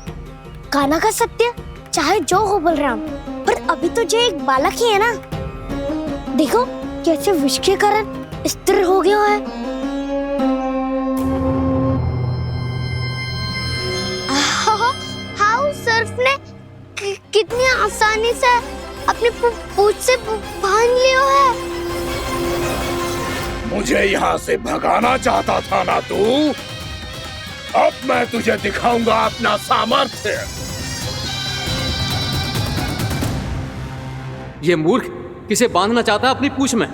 कान्हा का सत्य चाहे जो हो बलराम, पर अभी तो जो एक बालक ही है ना। देखो कैसे विष के कारण स्थिर हो गया है। हाउ सर्फ ने कितनी आसानी से अपनी पूंछ से बांध लिया है। मुझे यहाँ से भगाना चाहता था ना तू? अब मैं तुझे दिखाऊंगा अपना सामर्थ्य। ये मूर्ख किसे बांधना चाहता है अपनी पूंछ में?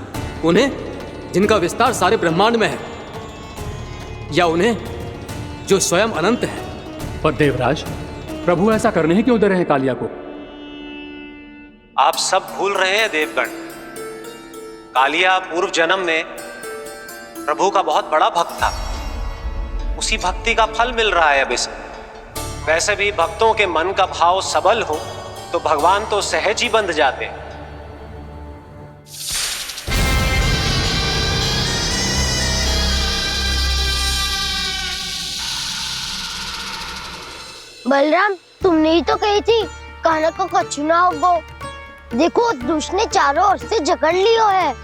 उन्हें जिनका विस्तार सारे ब्रह्मांड में है, या उन्हें जो स्वयं अनंत है? पर देवराज, प्रभु ऐसा करने ही क्यों दे रहे हैं कालिया को? आप सब भूल रहे हैं देवगण। कालिया पूर्व जन्म में प्रभु का बहुत बड़ा भक्त था। उसी भक्ति का फल मिल रहा है अब इसे। वैसे भी भक्तों के मन का भाव सबल हो तो भगवान तो सहज ही बंध जाते हैं। बलराम, तुमने ही तो कही थी कान्हा को कछु ना होगो। देखो दुष्ट ने चारों ओर से जकड़ लियो है।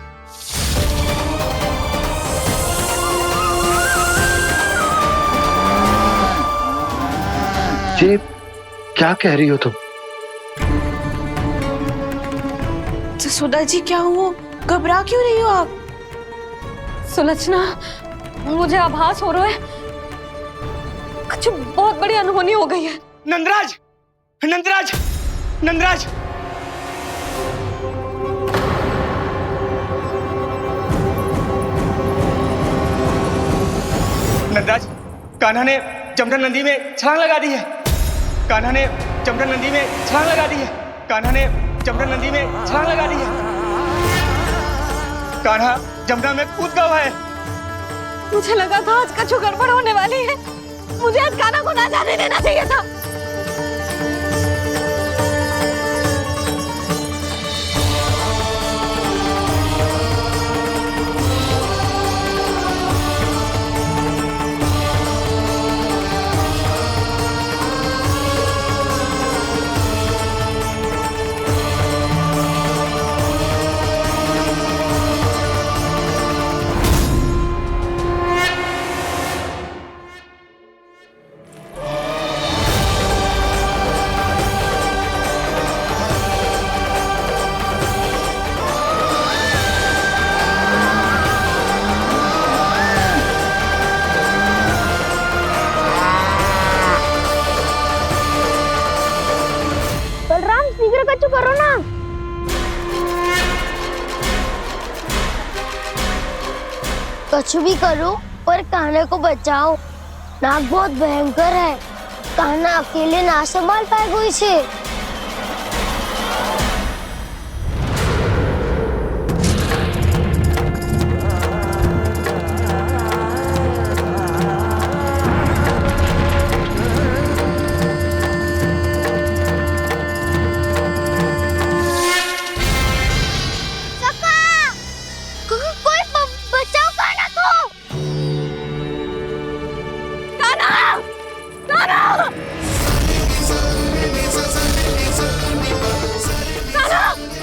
ये क्या कह रही हो तुम? जसोदा जी, क्या हुआ? घबरा क्यों रही हो आप? सुलक्षणा, मुझे आभास हो रहा है कुछ बहुत बड़ी अनहोनी हो गई है। नंदराज, नंदराज, नंदराज! नंदराज, कान्हा ने जमना नदी में छलांग लगा दी है। कान्हा ने जमना नदी में छलांग लगा दी है। कान्हा ने जमना नदी में छलांग लगा दी है। कान्हा जमना में कूद गया है। मुझे लगा था आज कछु गड़बड़ होने वाली है। मुझे आज कान्हा को ना जाने देना चाहिए था। कुछ भी करो पर कान्हा को बचाओ। नाग बहुत भयंकर है, कान्हा अकेले ना संभाल पाएगा इसे।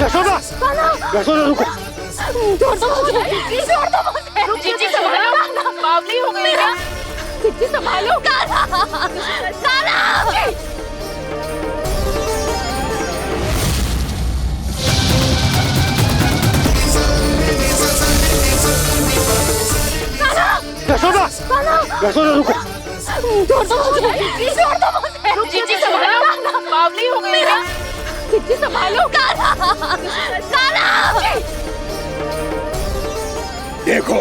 यशोदा, यशोदा रुको। छोड़ दो मुझे, छोड़ दो मुझे। जीजी संभालो, बावली हो गई क्या? जीजी संभालो। यशोदा, यशोदा रुको। छोड़ दो मुझे, छोड़ दो मुझे। जीजी संभालो, बावली हो गई क्या? जीजी संभालो। देखो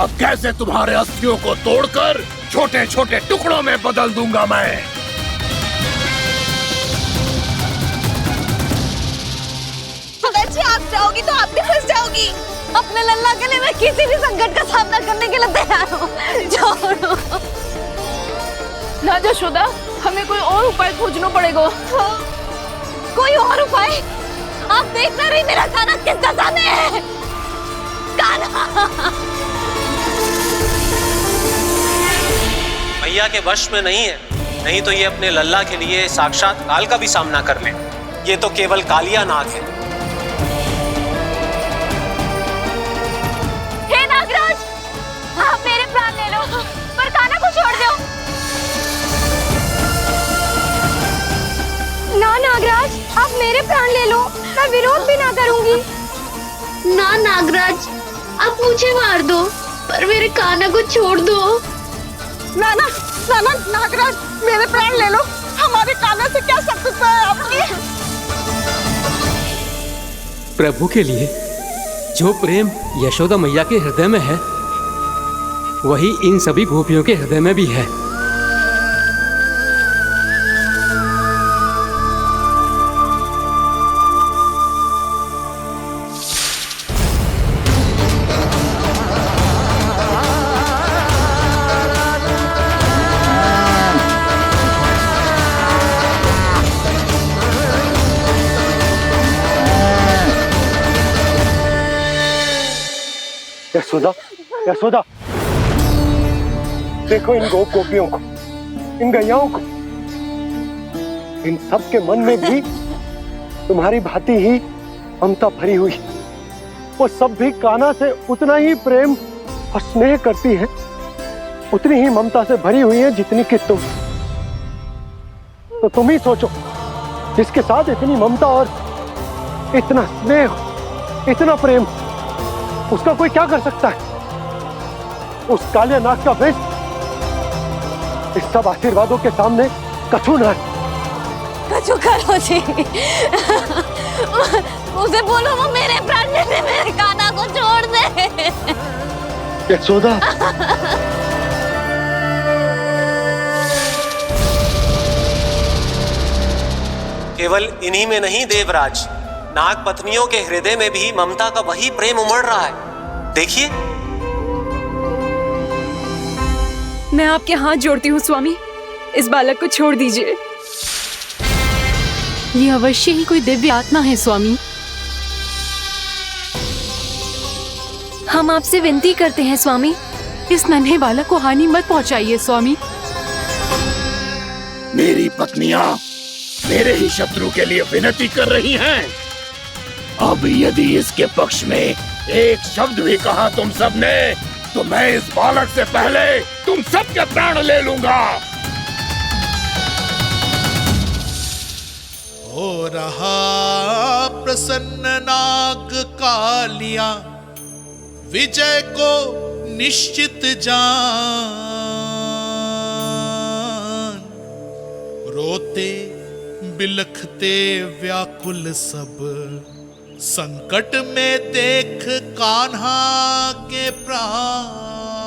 अब कैसे तुम्हारे अस्थियों को तोड़कर छोटे छोटे टुकड़ों में बदल दूंगा मैं। अगर जी आप जाओगी तो आप भी फंस जाओगी। अपने लल्ला के लिए मैं किसी भी संकट का सामना करने के लिए तैयार हूँ। छोड़ो ना यशोदा, हमें कोई और उपाय खोजना पड़ेगा। कोई और उपाय? आप देख ना रही मेरा कान्हा किस दशा में है। कान्हा मैया के वश में नहीं है, नहीं तो ये अपने लल्ला के लिए साक्षात काल का भी सामना कर ले। ये तो केवल कालिया नाग है। हे नागराज, आप मेरे प्राण ले लो पर कान्हा को छोड़ दो। ना नागराज, आप मेरे प्राण ले लो, मैं विरोध भी ना करूंगी। ना नागराज, आप मुझे मार दो पर मेरे कान्हा को छोड़ दो। ना ना ना ना नागराज, मेरे प्राण ले लो, हमारे कान्हा से क्या शत्रुता है आपकी? प्रभु के लिए जो प्रेम यशोदा मैया के हृदय में है, वही इन सभी गोपियों के हृदय में भी है। यशोदा, यशोदा, देखो इन गोप गोपियों को, इन गैयाओं को, इन सब के मन में भी तुम्हारी भांति ही ममता भरी हुई। वो सब भी कान्हा से उतना ही प्रेम और स्नेह करती है, उतनी ही ममता से भरी हुई है जितनी कि तुम। तो तुम ही सोचो, जिसके साथ इतनी ममता और इतना स्नेह, इतना प्रेम, उसका कोई क्या कर सकता है? उस कालिया नाग का विष इस सब आशीर्वादों के सामने कछु न है। कछु करो जी, उसे बोलो वो मेरे प्राण ले ले, मेरे कान्हा को छोड़ दे। यशोदा, केवल इन्हीं में नहीं देवराज, नाग पत्नियों के हृदय में भी ममता का वही प्रेम उमड़ रहा है। देखिए। मैं आपके हाथ जोड़ती हूँ स्वामी, इस बालक को छोड़ दीजिए। ये अवश्य ही कोई दिव्य आत्मा है स्वामी। हम आपसे विनती करते हैं स्वामी, इस नन्हे बालक को हानि मत पहुंचाइए स्वामी। मेरी पत्नियां मेरे ही शत्रु के लिए विनती कर रही हैं। अब यदि इसके पक्ष में एक शब्द भी कहा तुम सबने, तो मैं इस बालक से पहले तुम सबके प्राण ले लूंगा। हो रहा प्रसन्न नाग कालिया, विजय को निश्चित जान। रोते बिलखते व्याकुल सब, संकट में देख कान्हा के प्राण।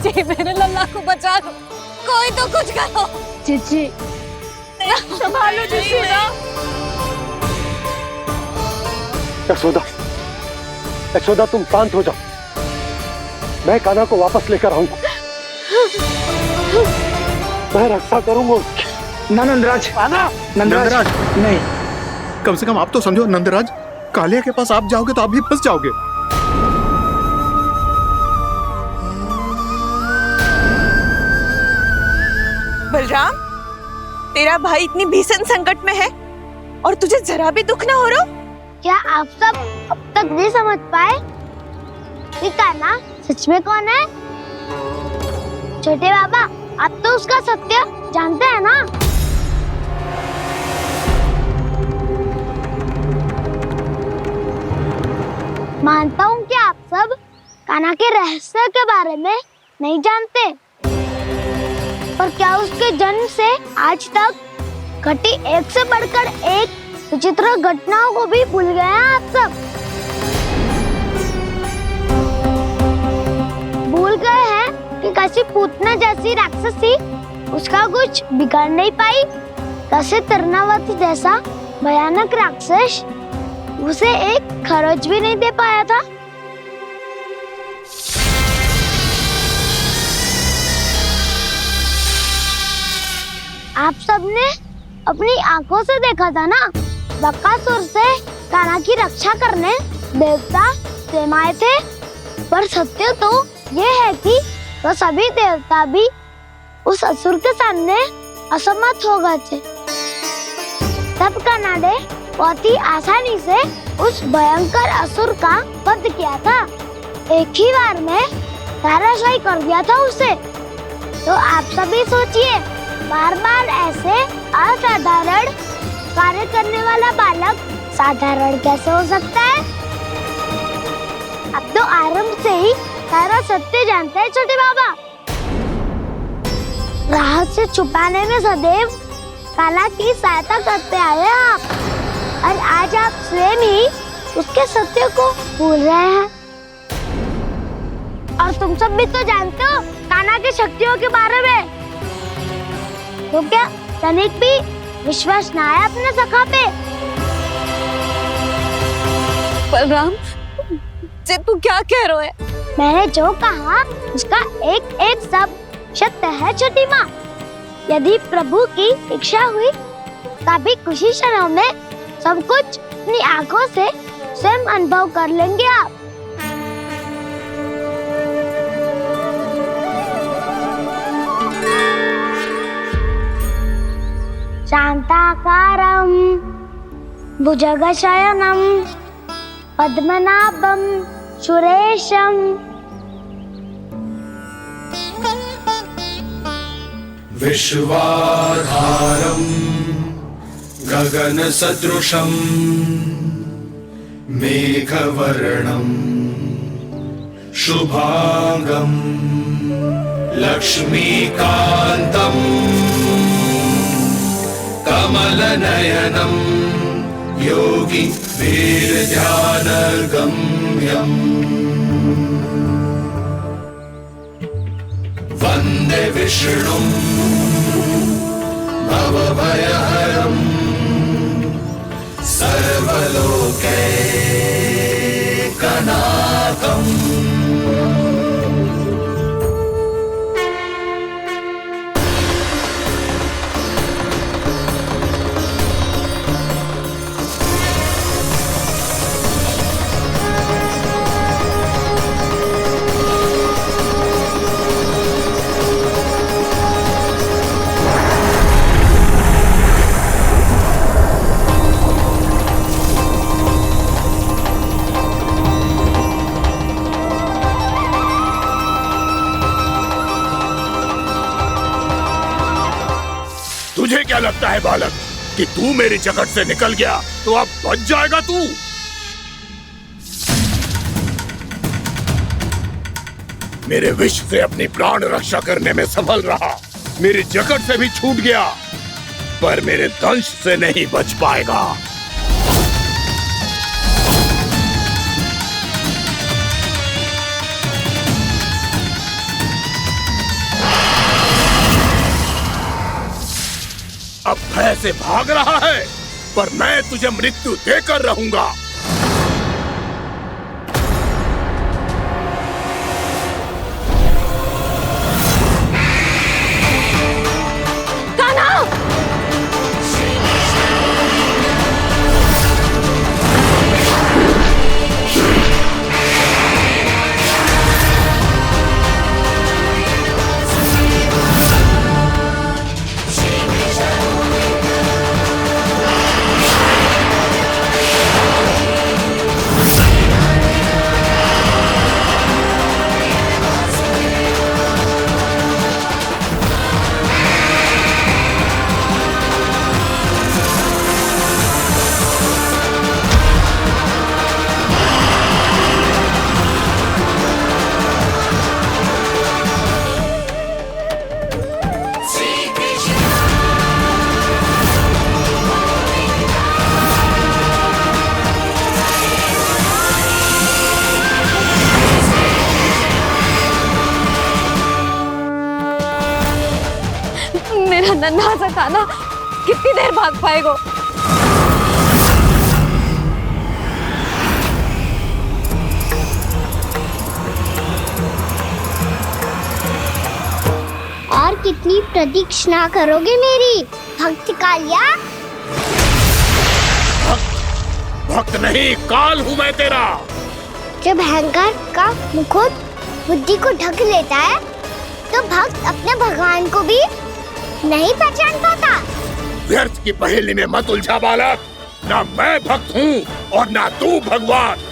जी मेरे लल्ला को बचा लो, कोई तो कुछ करो। जीजी संभालो जीजी ना। यशोदा, यशोदा तुम शांत हो जाओ, मैं कान्हा को वापस लेकर आऊंगा, मैं रक्षा करूंगा उसकी। ना नंदराज, नंदराज नहीं, कम से कम आप तो समझो नंदराज, कालिया के पास आप जाओगे तो आप भी फंस जाओगे। बलराम, तेरा भाई इतनी भीषण संकट में है और तुझे जरा भी दुख ना हो रहा? क्या आप सब अब तक नहीं समझ पाए कि कान्हा सच में कौन है? छोटे बाबा, आप तो उसका सत्य जानते हैं ना? मानता हूँ कि आप सब कान्हा के रहस्य के बारे में नहीं जानते, पर क्या उसके जन्म से आज तक घटी एक से बढ़कर एक विचित्र घटनाओं को भी भूल गए हैं आप सब? भूल गए हैं कि कैसी पूतना जैसी राक्षसी उसका कुछ बिगाड़ नहीं पाई, कैसे तरनावती जैसा भयानक राक्षस उसे एक खरोच भी नहीं दे पाया था। आप सबने अपनी आंखों से देखा था ना, बकासुर से कान्हा की रक्षा करने देवता स्वयं आए थे, पर सत्य तो ये है कि वह सभी देवता भी उस असुर के सामने असमर्थ हो गए थे। तब कान्हा ने बहुत ही आसानी से उस भयंकर असुर का वध किया था, एक ही बार में धराशायी कर दिया था उसे। तो आप सभी सोचिए, बार बार ऐसे असाधारण कार्य करने वाला बालक साधारण कैसे हो सकता है? अब तो आरंभ से ही सारा सत्य जानते हैं छोटे बाबा। रहस्य छुपाने में सदैव कान्हा की सहायता करते आए हैं आप, और आज आप स्वयं ही उसके सत्य को भूल रहे हैं। और तुम सब भी तो जानते हो कान्हा की शक्तियों के बारे में, तो क्या तनिक भी विश्वास ना है अपने सखा पे? बलराम, जे तू क्या कह रहे है? मैंने जो कहा उसका एक एक शब्द सत्य है छोटी माँ। यदि प्रभु की इच्छा हुई तभी कुछ ही क्षणों में सब कुछ अपनी आंखों से स्वयं अनुभव कर लेंगे आप। शांताकारं भुजगशयनं पद्मनाभं सुरेशं विश्वाधारं गगनसदृशं मेघवर्णं शुभांगं लक्ष्मीकान्तं कमलनयनं योगी वीरध्यानगम्यम् वन्दे विष्णुं भवभयहरं सर्वलोकैकनाथम् तुझे क्या लगता है बालक कि तू मेरी जगत से निकल गया तो अब बच जाएगा तू? मेरे विष से अपनी प्राण रक्षा करने में सफल रहा, मेरी जगत से भी छूट गया, पर मेरे दंश से नहीं बच पाएगा। ऐसे भाग रहा है, पर मैं तुझे मृत्यु देकर रहूंगा। मेरा नन्हा सा कान्हा कितनी देर भाग पाएगा? और कितनी प्रतीक्षा करोगे मेरी भक्त कालिया? भक्त नहीं, काल हूँ मैं तेरा। जब अहंकार का मुकुट बुद्धि को ढक लेता है तो भक्त अपने भगवान को भी नहीं पहचान पाता। व्यर्थ की पहेली में मत उलझा बालक। ना मैं भक्त हूँ और ना तू भगवान।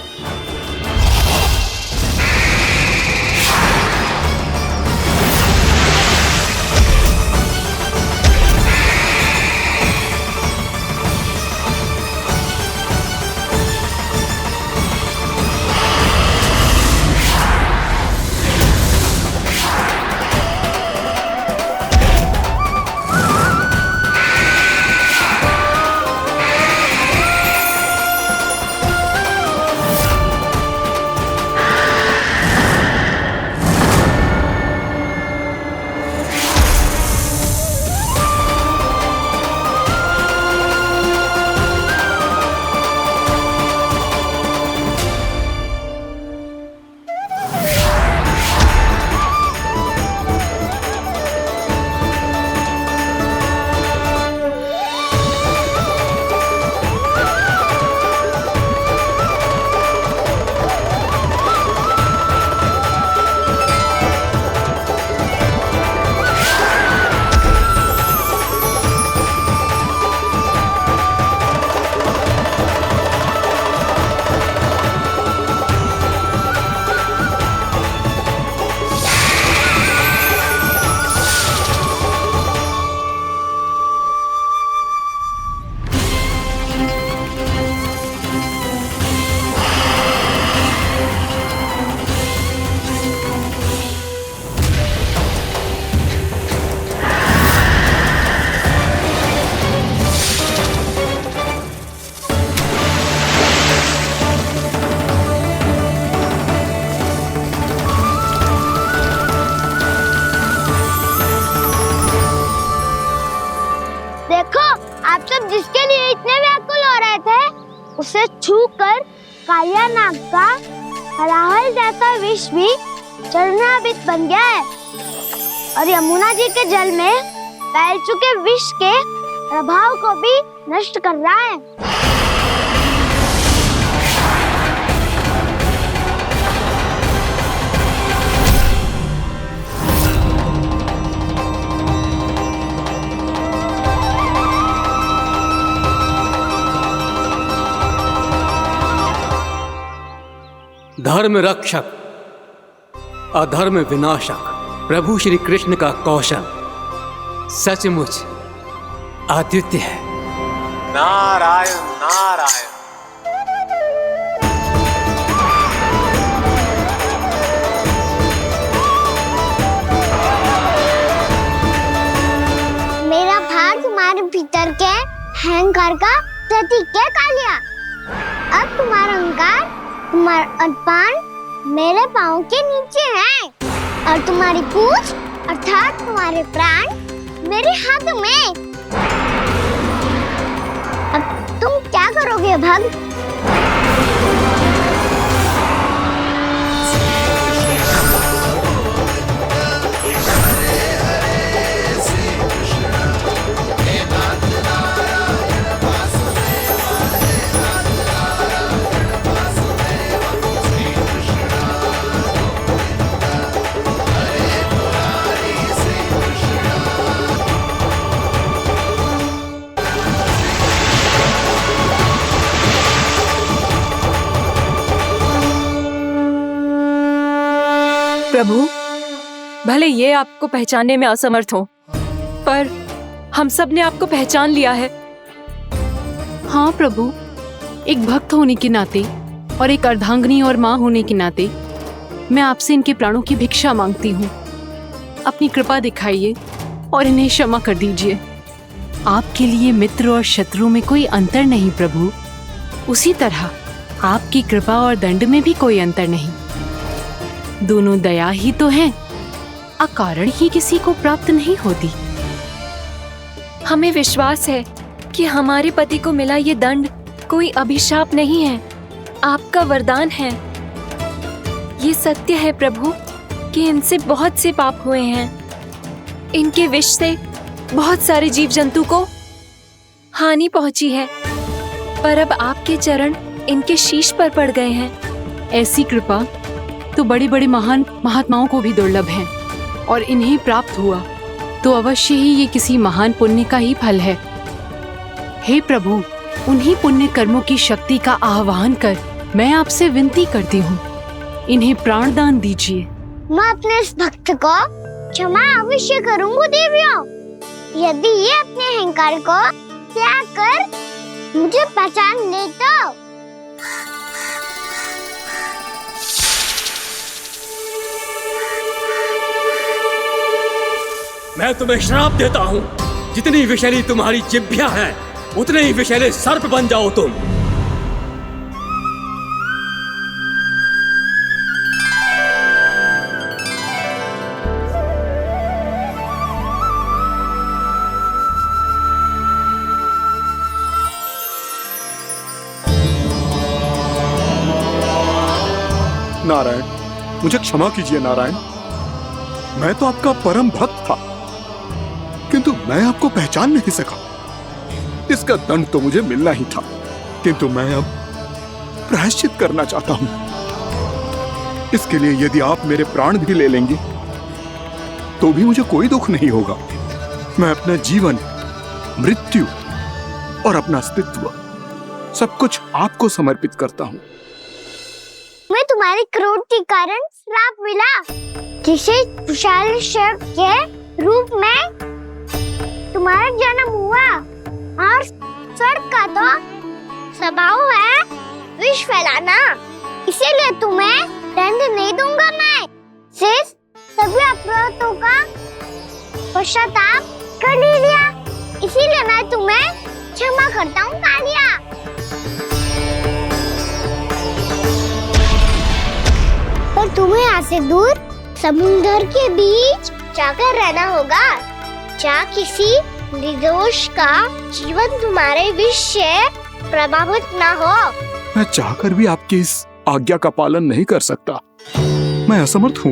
जिसके लिए इतने व्याकुल हो रहे थे, उसे छूकर कालिया नाग का हलाहल जैसा विष भी चरणामृत बन गया है और यमुना जी के जल में फैल चुके विष के प्रभाव को भी नष्ट कर रहा है। धर्म रक्षक, अधर्म विनाशक प्रभु श्री कृष्ण का कौशल सचमुच अद्वितीय है। नारायण नारायण। मेरा भार तुम्हारे भीतर के अहंकार का प्रतीक है कालिया। अब तुम्हारा अहंकार, तुम्हारा अज्ञान मेरे पाँव के नीचे है और तुम्हारी पूंछ अर्थात तुम्हारे प्राण मेरे हाथ में। तुम क्या करोगे भक्त? प्रभु, भले ये आपको पहचानने में असमर्थ हो, पर हम सब ने आपको पहचान लिया है। हाँ प्रभु, एक भक्त होने के नाते और एक अर्धांगिनी और माँ होने के नाते मैं आपसे इनके प्राणों की भिक्षा मांगती हूँ। अपनी कृपा दिखाइए और इन्हें क्षमा कर दीजिए। आपके लिए मित्र और शत्रु में कोई अंतर नहीं प्रभु। उसी तरह आपकी कृपा और दंड में भी कोई अंतर नहीं। दोनों दया ही तो हैं, अकारण ही किसी को प्राप्त नहीं होती। हमें विश्वास है कि हमारे पति को मिला ये दंड कोई अभिशाप नहीं है, आपका वरदान है। ये सत्य है प्रभु कि इनसे बहुत से पाप हुए हैं। इनके विष से बहुत सारे जीव जंतु को हानि पहुंची है, पर अब आपके चरण इनके शीश पर पड़ गए हैं। ऐसी कृपा तो बड़े बड़े महान महात्माओं को भी दुर्लभ है, और इन्हें प्राप्त हुआ तो अवश्य ही ये किसी महान पुण्य का ही फल है। हे प्रभु, उन्हीं पुण्य कर्मों की शक्ति का आह्वान कर मैं आपसे विनती करती हूँ, इन्हें प्राणदान दीजिए। मैं अपने इस भक्त को क्षमा अवश्य करूंगा देवियों, यदि ये अपने अहंकार को त्याग कर मुझे पहचान ले तो। मैं तुम्हें श्राप देता हूँ, जितनी विषैली तुम्हारी जिह्वा है उतने ही विषैले सर्प बन जाओ तुम। नारायण, मुझे क्षमा कीजिए नारायण। मैं तो आपका परम भक्त था, किंतु मैं आपको पहचान नहीं सका। इसका दंड तो मुझे मिलना ही था, किंतु मैं अब प्रायश्चित करना चाहता हूं। इसके लिए यदि आप मेरे प्राण भी ले लेंगे तो भी मुझे कोई दुख नहीं होगा। मैं अपना जीवन, मृत्यु और अपना अस्तित्व सब कुछ आपको समर्पित करता हूं। मैं तुम्हारे क्रोध के कारण श्राप मिला, जिसे विशाल सर्प के रूप में तुम्हारा जन्म हुआ, और सर्प का तो स्वभाव है विष फैलाना। इसीलिए तुम्हें दंड नहीं दूंगा मैं, सिर्फ सभी अपराधों का पश्चाताप कर लिया। इसीलिए मैं तुम्हें क्षमा करता हूँ कालिया। पर तुम्हें यहाँ से दूर समुद्र के बीच जाकर रहना होगा, जहाँ किसी निर्दोष का जीवन तुम्हारे विष से प्रभावित न हो। मैं चाहकर भी आपकी इस आज्ञा का पालन नहीं कर सकता। मैं असमर्थ हूँ।